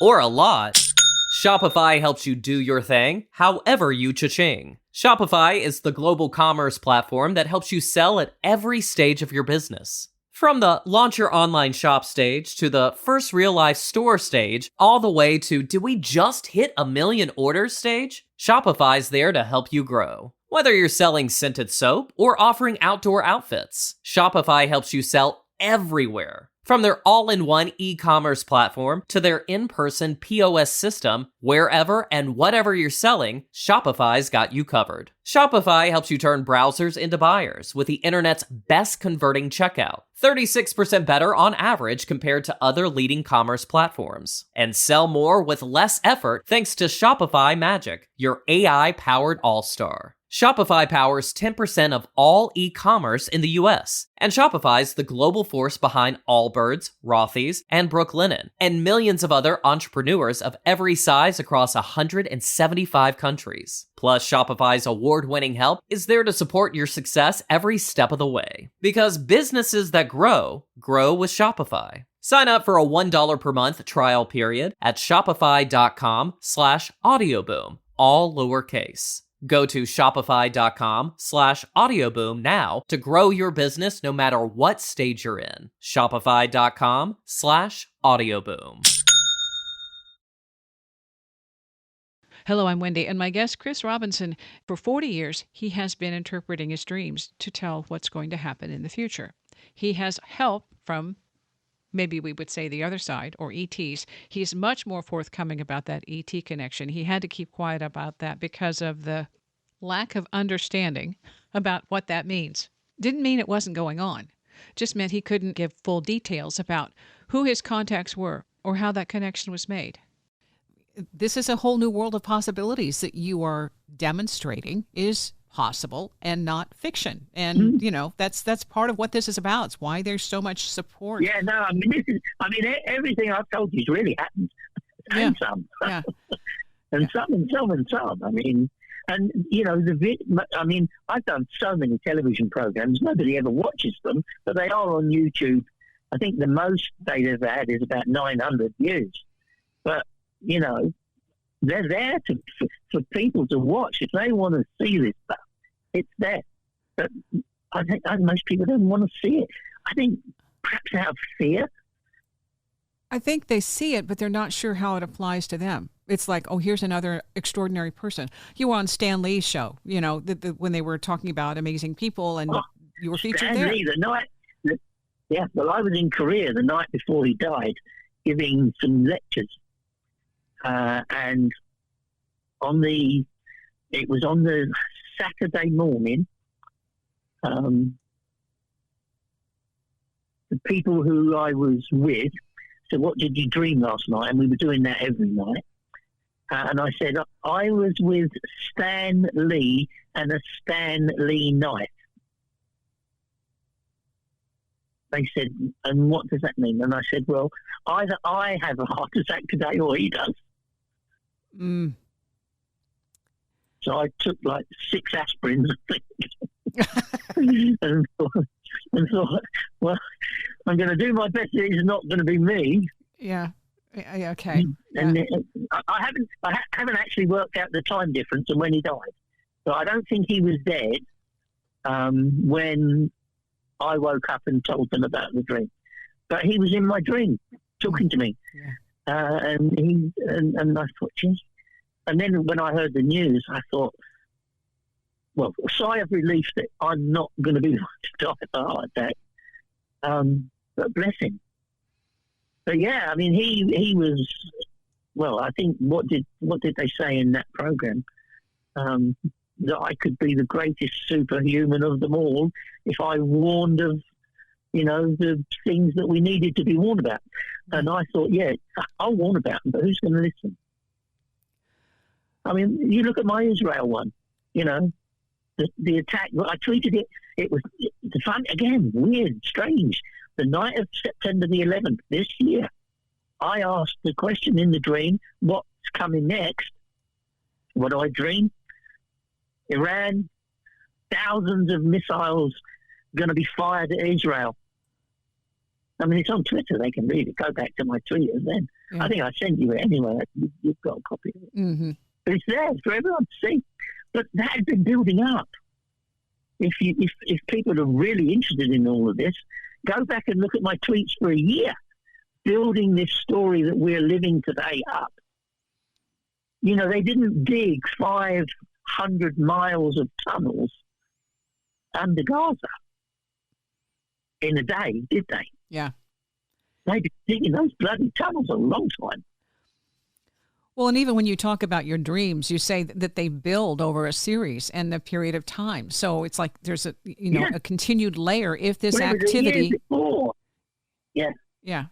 or a lot, Shopify helps you do your thing, however you cha-ching. Shopify is the global commerce platform that helps you sell at every stage of your business. From the launch your online shop stage to the first real life store stage, all the way to did we just hit 1 million orders stage? Shopify's there to help you grow. Whether you're selling scented soap or offering outdoor outfits, Shopify helps you sell everywhere. From their all-in-one e-commerce platform to their in-person POS system, wherever and whatever you're selling, Shopify's got you covered. Shopify helps you turn browsers into buyers with the internet's best converting checkout, 36% better on average compared to other leading commerce platforms. And sell more with less effort thanks to Shopify Magic, your AI-powered all-star. Shopify powers 10% of all e-commerce in the US, and Shopify's the global force behind Allbirds, Rothy's, and Brooklinen, and millions of other entrepreneurs of every size across 175 countries. Plus, Shopify's award-winning help is there to support your success every step of the way. Because businesses that grow, grow with Shopify. Sign up for a $1 per month trial period at shopify.com/audioboom, all lowercase. Go to shopify.com/audioboom now to grow your business no matter what stage you're in. Shopify.com/audioboom. Hello, I'm Wendy, and my guest, Chris Robinson. For 40 years, he has been interpreting his dreams to tell what's going to happen in the future. He has help from, maybe we would say, the other side, or ETs. He's much more forthcoming about that ET connection. He had to keep quiet about that because of the lack of understanding about what that means. Didn't mean it wasn't going on. Just meant he couldn't give full details about who his contacts were or how that connection was made. This is a whole new world of possibilities that you are demonstrating is possible and not fiction. And, that's part of what this is about. It's why there's so much support. Yeah, no, everything I've told you has really happened. And some. Yeah. and some. I've done so many television programs. Nobody ever watches them, but they are on YouTube. I think the most they've ever had is about 900 views. But, they're there for people to watch. If they want to see this stuff, it's there. But I think most people don't want to see it. I think perhaps out of fear. I think they see it, but they're not sure how it applies to them. It's like, oh, here's another extraordinary person. You were on Stan Lee's show, when they were talking about amazing people, and you were featured Stan there. Lee, I was in Korea the night before he died, giving some lectures. And it was on the Saturday morning. The people who I was with said, "What did you dream last night?" And we were doing that every night. And I said, "I was with Stan Lee and a Stan Lee knife." They said, "And what does that mean?" And I said, "Well, either I have a heart attack today or he does." Mm. So I took like 6 aspirins, I think, and thought, well, I'm going to do my best that it's not going to be me. Yeah. Okay. And I haven't actually worked out the time difference and when he died. So I don't think he was dead when I woke up and told them about the dream. But he was in my dream, talking to me. Yeah. And I thought, geez. And then when I heard the news, I thought, well, a sigh of relief that I'm not going to be to die of a heart attack. But bless him. But yeah, he was. Well, I think what did they say in that program? That I could be the greatest superhuman of them all if I warned of, the things that we needed to be warned about. And I thought, yeah, I'll warn about them, but who's going to listen? You look at my Israel one, the attack. I tweeted it. It was fun again, weird, strange. The night of September the 11th this year, I asked the question in the dream, what's coming next? What do I dream? Iran, thousands of missiles going to be fired at Israel. It's on Twitter. They can read it. Go back to my tweeters then. Yeah. I think I sent you it anyway. You've got a copy of it. Mm-hmm. But it's there for everyone to see. But that had been building up. If people are really interested in all of this, go back and look at my tweets for a year, building this story that we're living today up. They didn't dig 500 miles of tunnels under Gaza. in a day, did they? Yeah. They've been digging those bloody tunnels a long time. Well, and even when you talk about your dreams, you say that they build over a series and a period of time. So it's like there's a a continued layer. If this Well, it was a activity, year before. Yeah. yeah,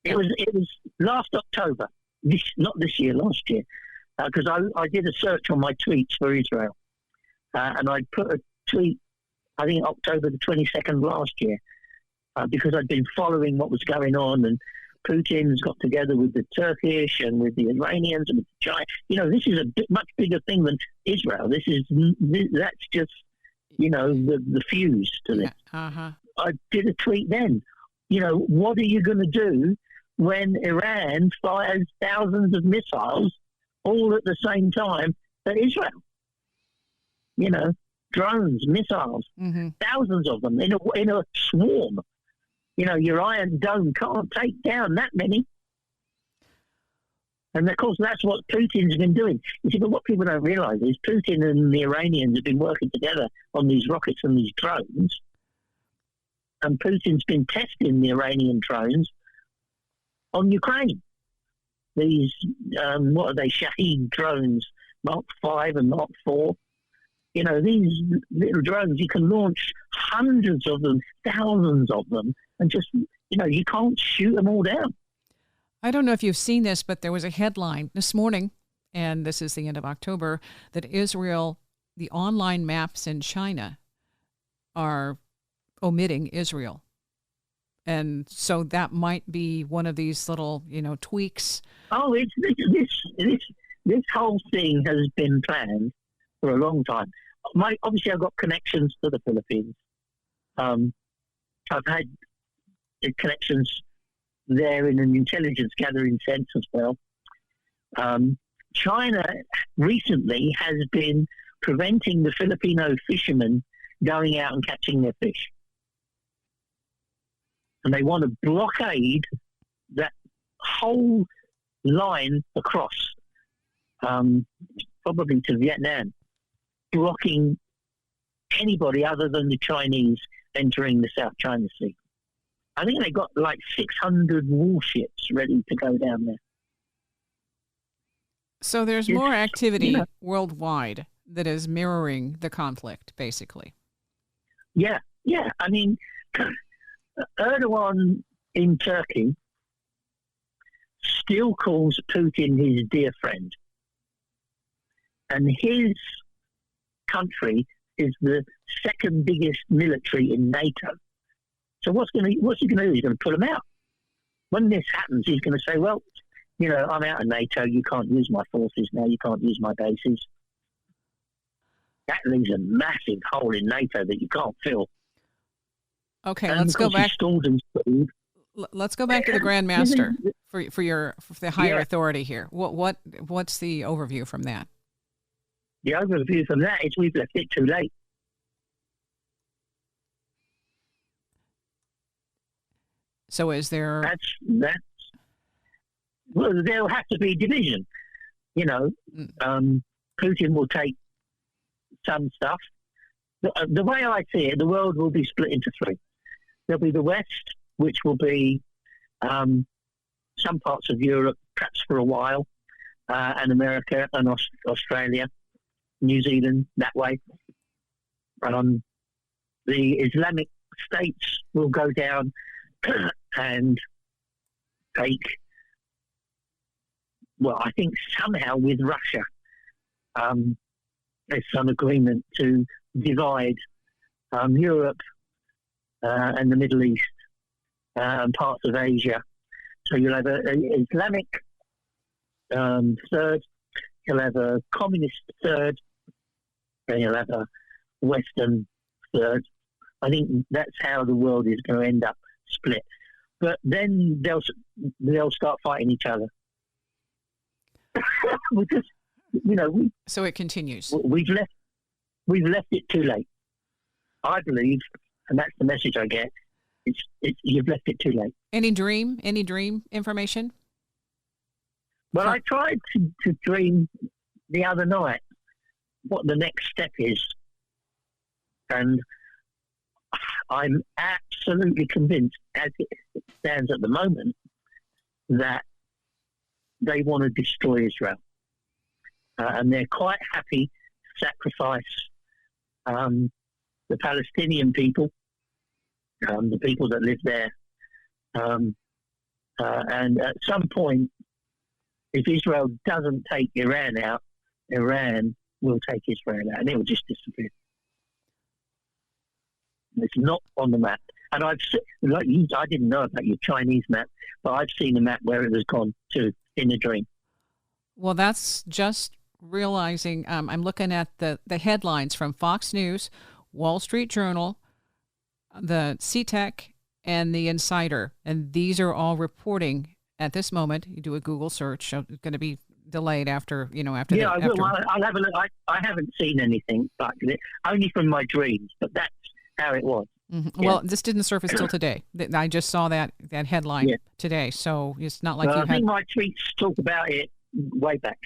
It was last October. Not this year, last year, because I did a search on my tweets for Israel, and I put a tweet, I think October the 22nd last year, because I'd been following what was going on, and Putin's got together with the Turkish and with the Iranians and with the China. This is a much bigger thing than Israel. That's just the fuse to this. Uh-huh. I did a tweet then. What are you going to do when Iran fires thousands of missiles all at the same time at Israel? Drones, missiles, thousands of them in a swarm. Your Iron Dome can't take down that many. And of course, that's what Putin's been doing. You see, but what people don't realize is Putin and the Iranians have been working together on these rockets and these drones. And Putin's been testing the Iranian drones on Ukraine. These, what are they, Shahed drones, Mark 5 and Mark 4. These little drones, you can launch hundreds of them, thousands of them, and just, you can't shoot them all down. I don't know if you've seen this, but there was a headline this morning, and this is the end of October, that Israel, the online maps in China are omitting Israel. And so that might be one of these little, tweaks. Oh, this whole thing has been planned for a long time. Obviously, I've got connections to the Philippines. I've had connections there in an intelligence gathering sense as well. China recently has been preventing the Filipino fishermen going out and catching their fish. And they want to blockade that whole line across, probably to Vietnam, blocking anybody other than the Chinese entering the South China Sea. I think they got like 600 warships ready to go down there. So there's more activity worldwide that is mirroring the conflict, basically. Yeah. I mean, Erdogan in Turkey still calls Putin his dear friend. And his country is the second biggest military in NATO. So what's he going to do? He's going to put them out. When this happens, he's going to say, well, I'm out of NATO. You can't use my forces now. You can't use my bases. That leaves a massive hole in NATO that you can't fill. Okay, let's go back. Let's go back to the Grand Master for the higher authority here. What's the overview from that? The overview from that is we've left it too late. So is there? That's. Well, there'll have to be division. Putin will take some stuff. The way I see it, the world will be split into three. There'll be the West, which will be some parts of Europe, perhaps for a while, and America and Australia, New Zealand, that way. The Islamic states will go down and take, well, I think somehow with Russia, there's some agreement to divide Europe and the Middle East and parts of Asia. So you'll have an Islamic third, you'll have a communist third, and you'll have a Western third. I think that's how the world is going to end up split. But then they'll start fighting each other. Because, so it continues. We've left it too late. I believe, and that's the message I get. You've left it too late. Any dream information? Well, I tried to dream the other night what the next step is, and I'm absolutely absolutely convinced, as it stands at the moment, that they want to destroy Israel. And they're quite happy to sacrifice the Palestinian people, the people that live there. And at some point, if Israel doesn't take Iran out, Iran will take Israel out, and it will just disappear. It's not on the map. And I've seen, like you, I didn't know about your Chinese map, but I've seen a map where it has gone to in a dream. Well, that's just realizing. I'm looking at the headlines from Fox News, Wall Street Journal, the CTEC, and the Insider, and these are all reporting at this moment. You do a Google search; it's going to be delayed after. Yeah, I will. I'll have a look. I haven't seen anything like it, only from my dreams, but that's how it was. Mm-hmm. Yeah. Well, this didn't surface till today. I just saw that headline today, so it's not like you had. I think my tweets talk about it way back.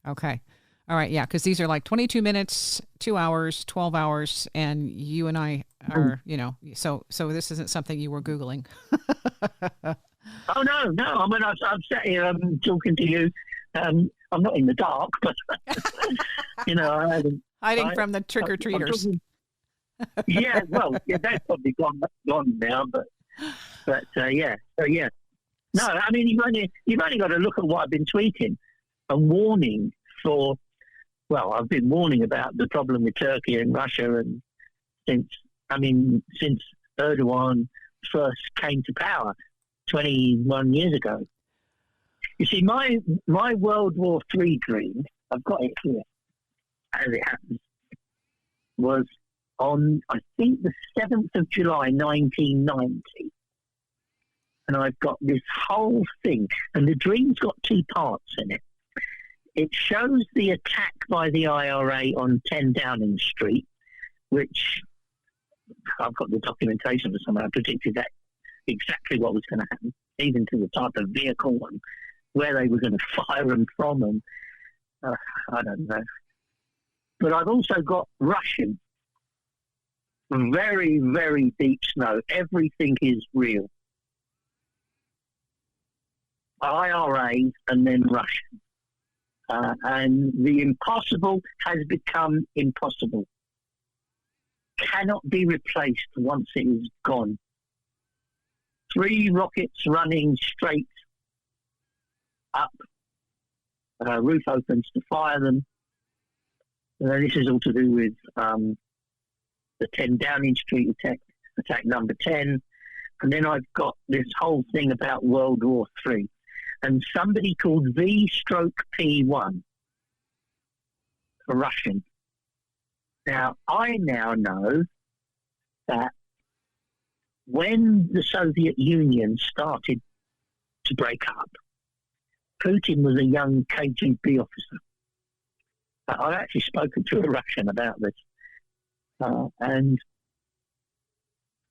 Okay. All right. Yeah. Because these are like 22 minutes, 2 hours, 12 hours. And you and I are, so this isn't something you were Googling. Oh, no. I mean, I'm sat here, I'm talking to you. I'm not in the dark, but, I haven't. Hiding from the trick-or-treaters. Yeah. Well, that's probably gone now, but yeah. So, yeah. No, I mean, you've only got to look at what I've been tweeting and warning for. Well, I've been warning about the problem with Turkey and Russia, and since Erdogan first came to power 21 years ago. You see, my World War III dream, I've got it here, as it happens, was on, I think, the 7th of July, 1990. And I've got this whole thing, and the dream's got two parts in it. It shows the attack by the IRA on 10 Downing Street, which I've got the documentation for someone. I predicted that exactly what was going to happen, even to the type of vehicle and where they were going to fire them from. And I don't know. But I've also got Russian. Very, very deep snow. Everything is real. IRA and then Russian. And the impossible has become impossible. Cannot be replaced once it is gone. 3 rockets running straight up. Roof opens to fire them. This is all to do with the 10 Downing Street attack number 10. And then I've got this whole thing about World War III. And somebody called V/P1, a Russian. Now, I now know that when the Soviet Union started to break up, Putin was a young KGB officer. I've actually spoken to a Russian about this. And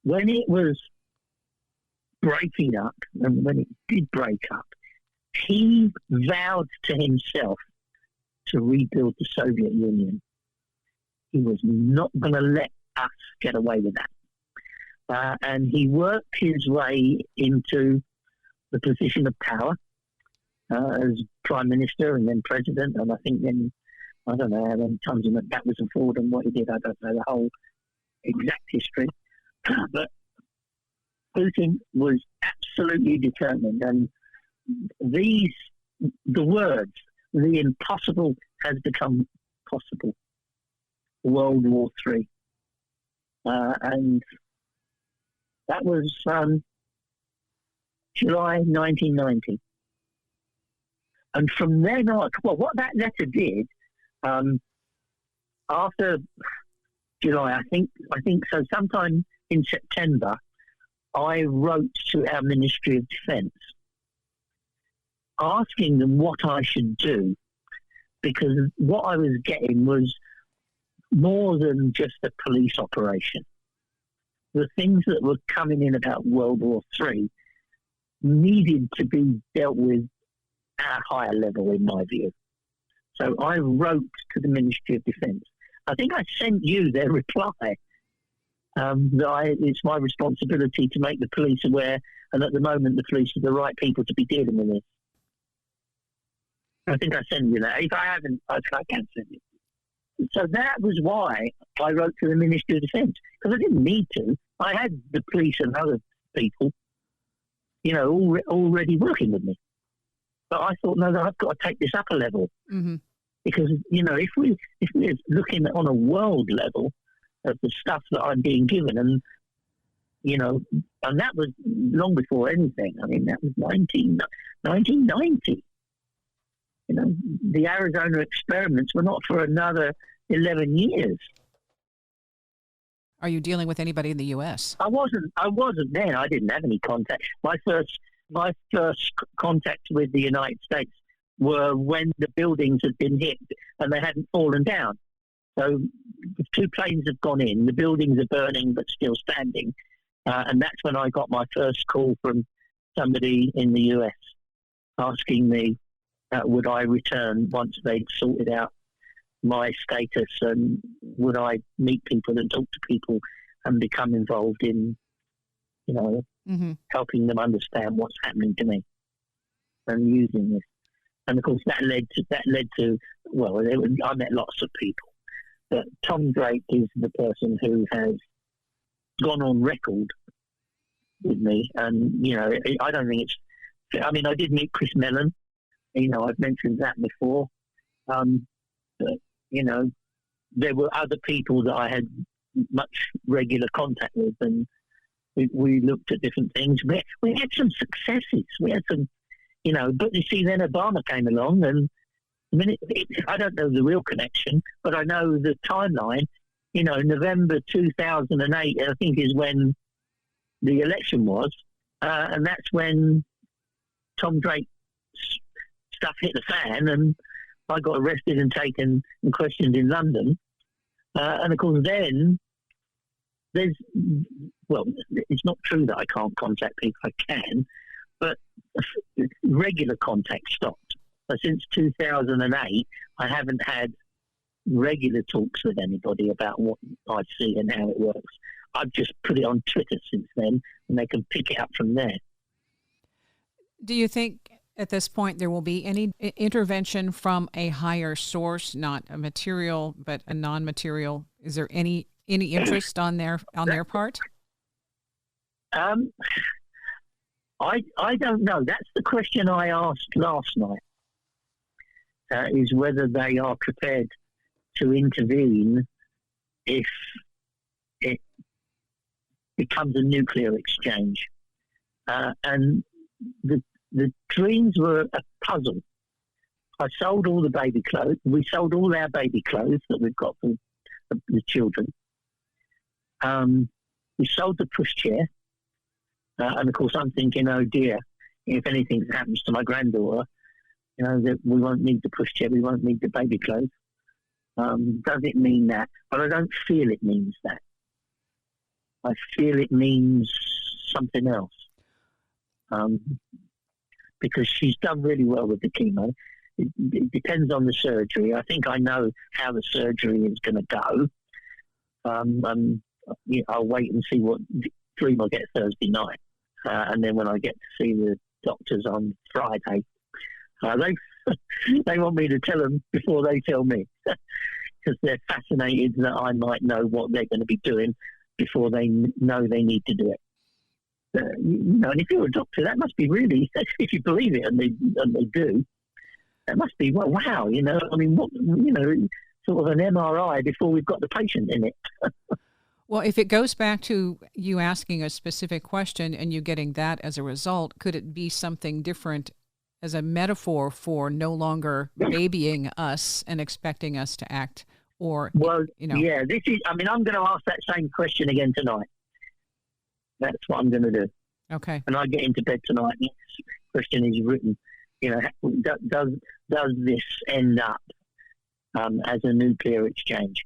when it was breaking up, and when it did break up, he vowed to himself to rebuild the Soviet Union. He was not going to let us get away with that. And he worked his way into the position of power as Prime Minister and then President. And I think then, I don't know how many times he went backwards and forward and what he did. I don't know the whole exact history. But Putin was absolutely determined. And the words, the impossible has become possible. World War III. And that was July 1990. And from then on, what that letter did, after July, I think so, sometime in September, I wrote to our Ministry of Defence asking them what I should do, because what I was getting was more than just a police operation. The things that were coming in about World War III needed to be dealt with at a higher level, in my view. So I wrote to the Ministry of Defence. I think I sent you their reply. It's my responsibility to make the police aware, and at the moment the police are the right people to be dealing with this. I think I sent you that. If I haven't, I can send you. So that was why I wrote to the Ministry of Defence, because I didn't need to. I had the police and other people, already working with me. But I thought, no, I've got to take this up a level. Mm-hmm. Because, if we're looking on a world level of the stuff that I'm being given, and that was long before anything. I mean, that was 1990. The Arizona experiments were not for another 11 years. Are you dealing with anybody in the U.S.? I wasn't then. I didn't have any contact. My first contact with the United States were when the buildings had been hit and they hadn't fallen down. So 2 planes have gone in. The buildings are burning but still standing. And that's when I got my first call from somebody in the US asking me, would I return once they'd sorted out my status, and would I meet people and talk to people and become involved in, mm-hmm. helping them understand what's happening to me and using this. And of course that led to I met lots of people, but Tom Drake is the person who has gone on record with me, and I don't think I did meet Chris Mellon. I've mentioned that before. But, there were other people that I had much regular contact with, and we looked at different things. We had some successes. We had some, but you see, then Obama came along, and I don't know the real connection, but I know the timeline. November 2008, I think, is when the election was, and that's when Tom Drake's stuff hit the fan, and I got arrested and taken and questioned in London. And of course, then it's not true that I can't contact people. I can, but regular contact stopped. So since 2008, I haven't had regular talks with anybody about what I see and how it works. I've just put it on Twitter since then, and they can pick it up from there. Do you think at this point there will be any intervention from a higher source, not a material but a non-material? Is there any interest on their part? I don't know. That's the question I asked last night. Is whether they are prepared to intervene if it becomes a nuclear exchange. And the dreams were a puzzle. I sold all the baby clothes. We sold all our baby clothes that we've got for the children. We sold the pushchair. And of course, I'm thinking, oh dear, if anything happens to my granddaughter, that we won't need the pushchair, we won't need the baby clothes. Does it mean that? But I don't feel it means that. I feel it means something else. Because she's done really well with the chemo. It depends on the surgery. I think I know how the surgery is going to go. I'll wait and see what dream I get Thursday night. And then when I get to see the doctors on Friday, they want me to tell them before they tell me, because they're fascinated that I might know what they're going to be doing before they know they need to do it. And if you're a doctor, that must be really, if you believe it, and they do, that must be, well, wow, what, sort of an MRI before we've got the patient in it. Well, if it goes back to you asking a specific question and you getting that as a result, could it be something different as a metaphor for no longer babying us and expecting us to act? Or, yeah, this is, I'm going to ask that same question again tonight. That's what I'm going to do. Okay. And I get into bed tonight. This question is written. Does this end up as a nuclear exchange?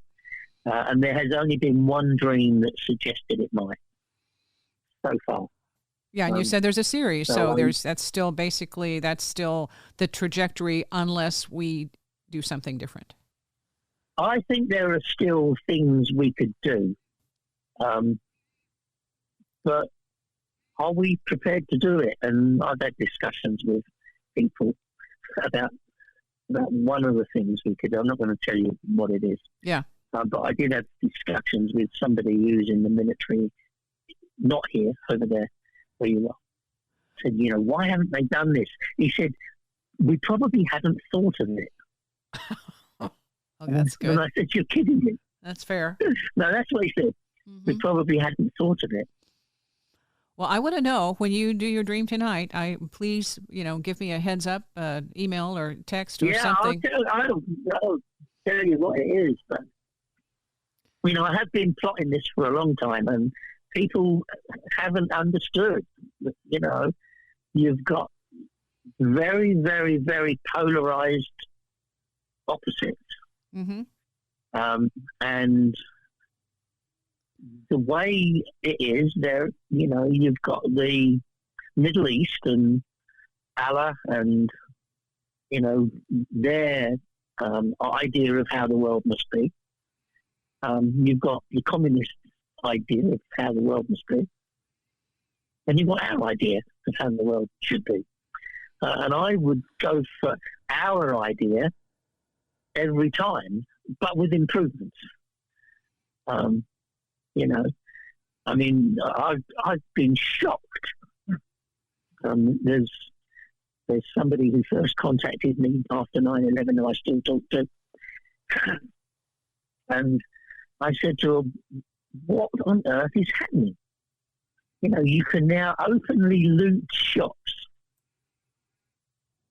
And there has only been one dream that suggested it might so far. Yeah, and you said there's a series, so that's still the trajectory unless we do something different. I think there are still things we could do. But are we prepared to do it? And I've had discussions with people about one of the things we could. I'm not going to tell you what it is. Yeah. But I did have discussions with somebody who's in the military, not here, over there, where you are. Said, why haven't they done this? He said, we probably haven't thought of it. Oh, that's good. And I said, you're kidding me. That's fair. No, that's what he said. Mm-hmm. We probably hadn't thought of it. Well, I want to know when you do your dream tonight. Please, give me a heads up, email or text or something. I'll tell you what it is, but I have been plotting this for a long time, and people haven't understood. You've got very, very, very polarized opposites, and the way it is there, you've got the Middle East and Allah and, their idea of how the world must be. You've got the communist idea of how the world must be. And you've got our idea of how the world should be. And I would go for our idea every time, but with improvements. I've been shocked. There's somebody who first contacted me after 9/11 who I still talk to, and I said to her, "What on earth is happening? You can now openly loot shops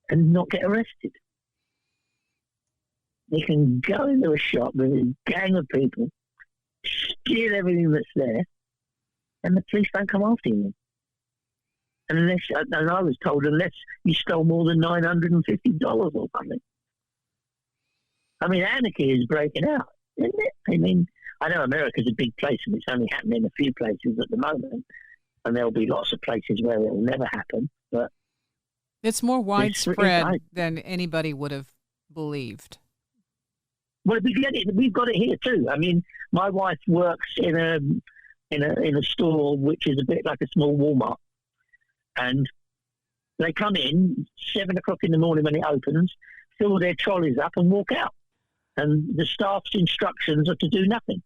and not get arrested. You can go into a shop with a gang of people, steal everything that's there, and the police don't come after you. And I was told, unless you stole more than $950 or something. Anarchy is breaking out, isn't it? I know America's a big place and it's only happening in a few places at the moment, and there'll be lots of places where it will never happen. But it's more widespread than anybody would have believed. Well, we've got it here too. My wife works in a store which is a bit like a small Walmart, and they come in 7 o'clock in the morning when it opens, fill their trolleys up, and walk out. And the staff's instructions are to do nothing.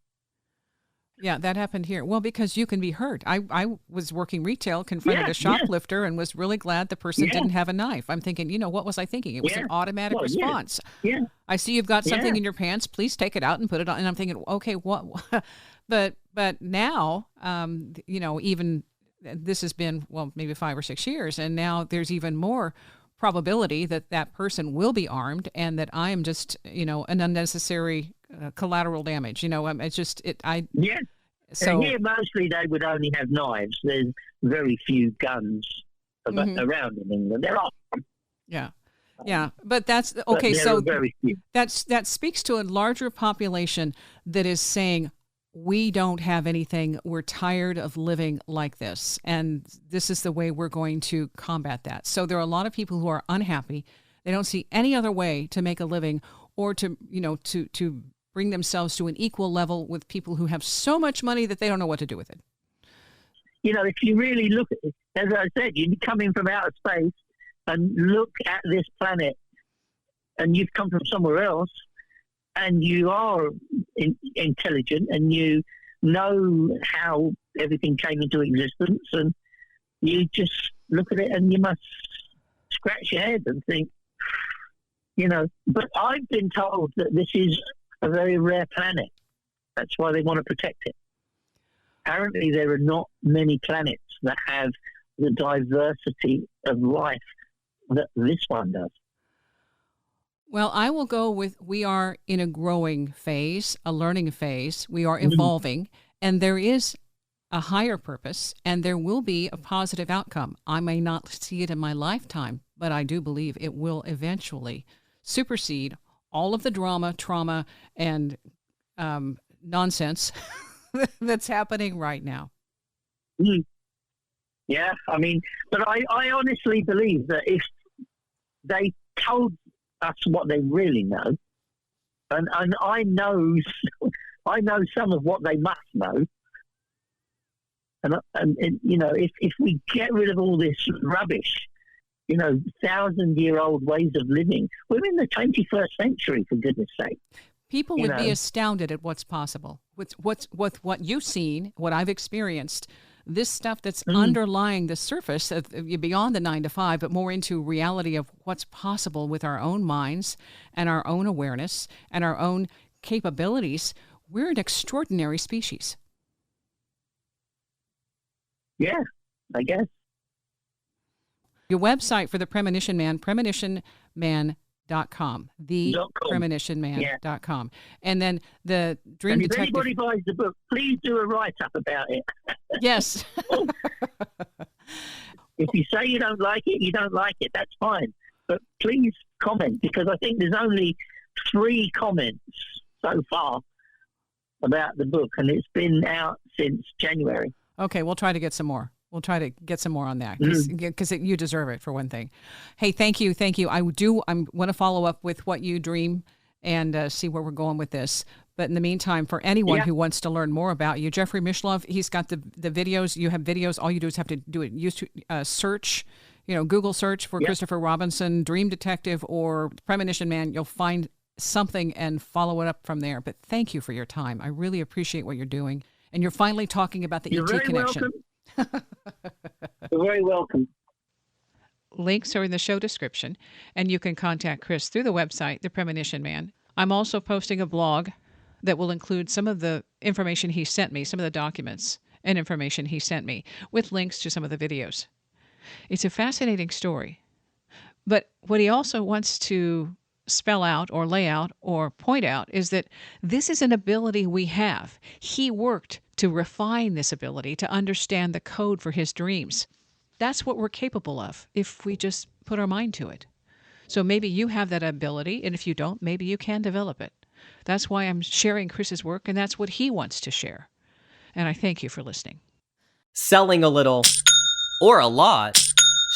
Yeah, that happened here. Well, because you can be hurt. I was working retail, confronted a shoplifter, and was really glad the person didn't have a knife. I'm thinking, what was I thinking? It was an automatic response. Yeah. I see you've got something in your pants. Please take it out and put it on. And I'm thinking, okay, what? But now, even this has been, maybe 5 or 6 years, and now there's even more probability that person will be armed, and that I am just, an unnecessary collateral damage. It's just Yeah. So and here, mostly they would only have knives. There's very few guns around in England. There are. Yeah. Yeah, but that's okay. So very few. that speaks to a larger population that is saying, we don't have anything. We're tired of living like this, and this is the way we're going to combat that. So there are a lot of people who are unhappy. They don't see any other way to make a living, or to bring themselves to an equal level with people who have so much money that they don't know what to do with it. If you really look at it, as I said, you come in from outer space and look at this planet, and you've come from somewhere else, and you are intelligent, and you know how everything came into existence, and you just look at it and you must scratch your head and think, but I've been told that this is a very rare planet. That's why they want to protect it. Apparently there are not many planets that have the diversity of life that this one does. Well, I will go with, we are in a growing phase, a learning phase. We are evolving, and there is a higher purpose, and there will be a positive outcome. I may not see it in my lifetime, but I do believe it will eventually supersede all of the drama, trauma, and nonsense that's happening right now. Yeah, but I honestly believe that if they told us what they really know, and I know some of what they must know, And you know, if we get rid of all this rubbish, you know, 1,000-year-old ways of living, we're in the 21st century, for goodness sake. People would be astounded at what's possible with what you've seen, what I've experienced. This stuff that's underlying the surface, beyond the 9 to 5, but more into reality of what's possible with our own minds and our own awareness and our own capabilities. We're an extraordinary species. Yeah, I guess. Your website for the Premonition Man, premonitionman.com, premonitionman.com. And then the Dream Detective. If anybody buys the book, please do a write-up about it. Yes. If you say you don't like it, you don't like it. That's fine. But please comment, because I think there's only 3 comments so far about the book, and it's been out since January. Okay, we'll try to get some more. We'll try to get some more on that because you deserve it, for one thing. Hey, thank you. I want to follow up with what you dream and see where we're going with this. But in the meantime, for anyone who wants to learn more about you, Jeffrey Mishlove, he's got the videos. You have videos. All you do is have to do it. Use search, Google search for Christopher Robinson, Dream Detective, or Premonition Man. You'll find something and follow it up from there. But thank you for your time. I really appreciate what you're doing. And you're finally talking about the ET connection. Welcome. You're very welcome. Links are in the show description, and you can contact Chris through the website, The Premonition Man. I'm also posting a blog that will include some of the information he sent me, some of the documents and information he sent me, with links to some of the videos. It's a fascinating story. But what he also wants to spell out or lay out or point out is that this is an ability we have. He worked to refine this ability to understand the code for his dreams. That's what we're capable of if we just put our mind to it. So maybe you have that ability, and if you don't, maybe you can develop it. That's why I'm sharing Chris's work, and that's what he wants to share. And I thank you for listening. Selling a little or a lot,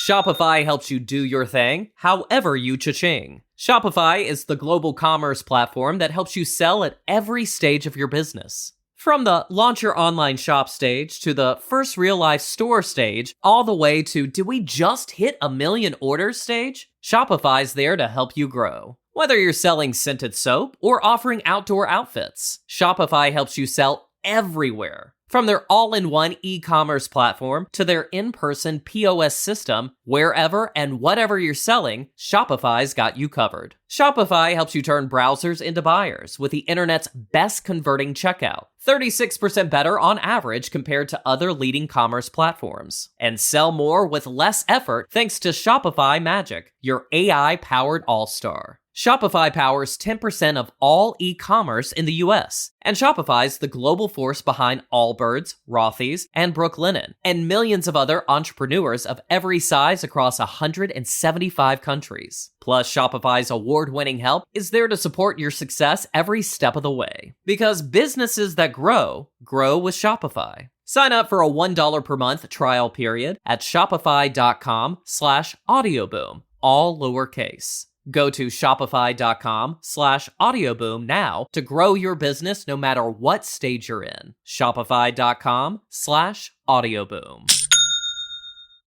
Shopify helps you do your thing however you cha-ching. Shopify is the global commerce platform that helps you sell at every stage of your business. From the launch your online shop stage to the first real life store stage, all the way to did we just hit 1 million orders stage? Shopify's there to help you grow. Whether you're selling scented soap or offering outdoor outfits, Shopify helps you sell everywhere. From their all-in-one e-commerce platform to their in-person POS system, wherever and whatever you're selling, Shopify's got you covered. Shopify helps you turn browsers into buyers with the internet's best converting checkout, 36% better on average compared to other leading commerce platforms. And sell more with less effort thanks to Shopify Magic, your AI-powered all-star. Shopify powers 10% of all e-commerce in the US, and Shopify's the global force behind Allbirds, Rothy's, and Brooklinen, and millions of other entrepreneurs of every size across 175 countries. Plus, Shopify's award-winning help is there to support your success every step of the way. Because businesses that grow, grow with Shopify. Sign up for a $1 per month trial period at shopify.com/audioboom, all lowercase. Go to shopify.com/audioboom now to grow your business no matter what stage you're in. Shopify.com/audioboom.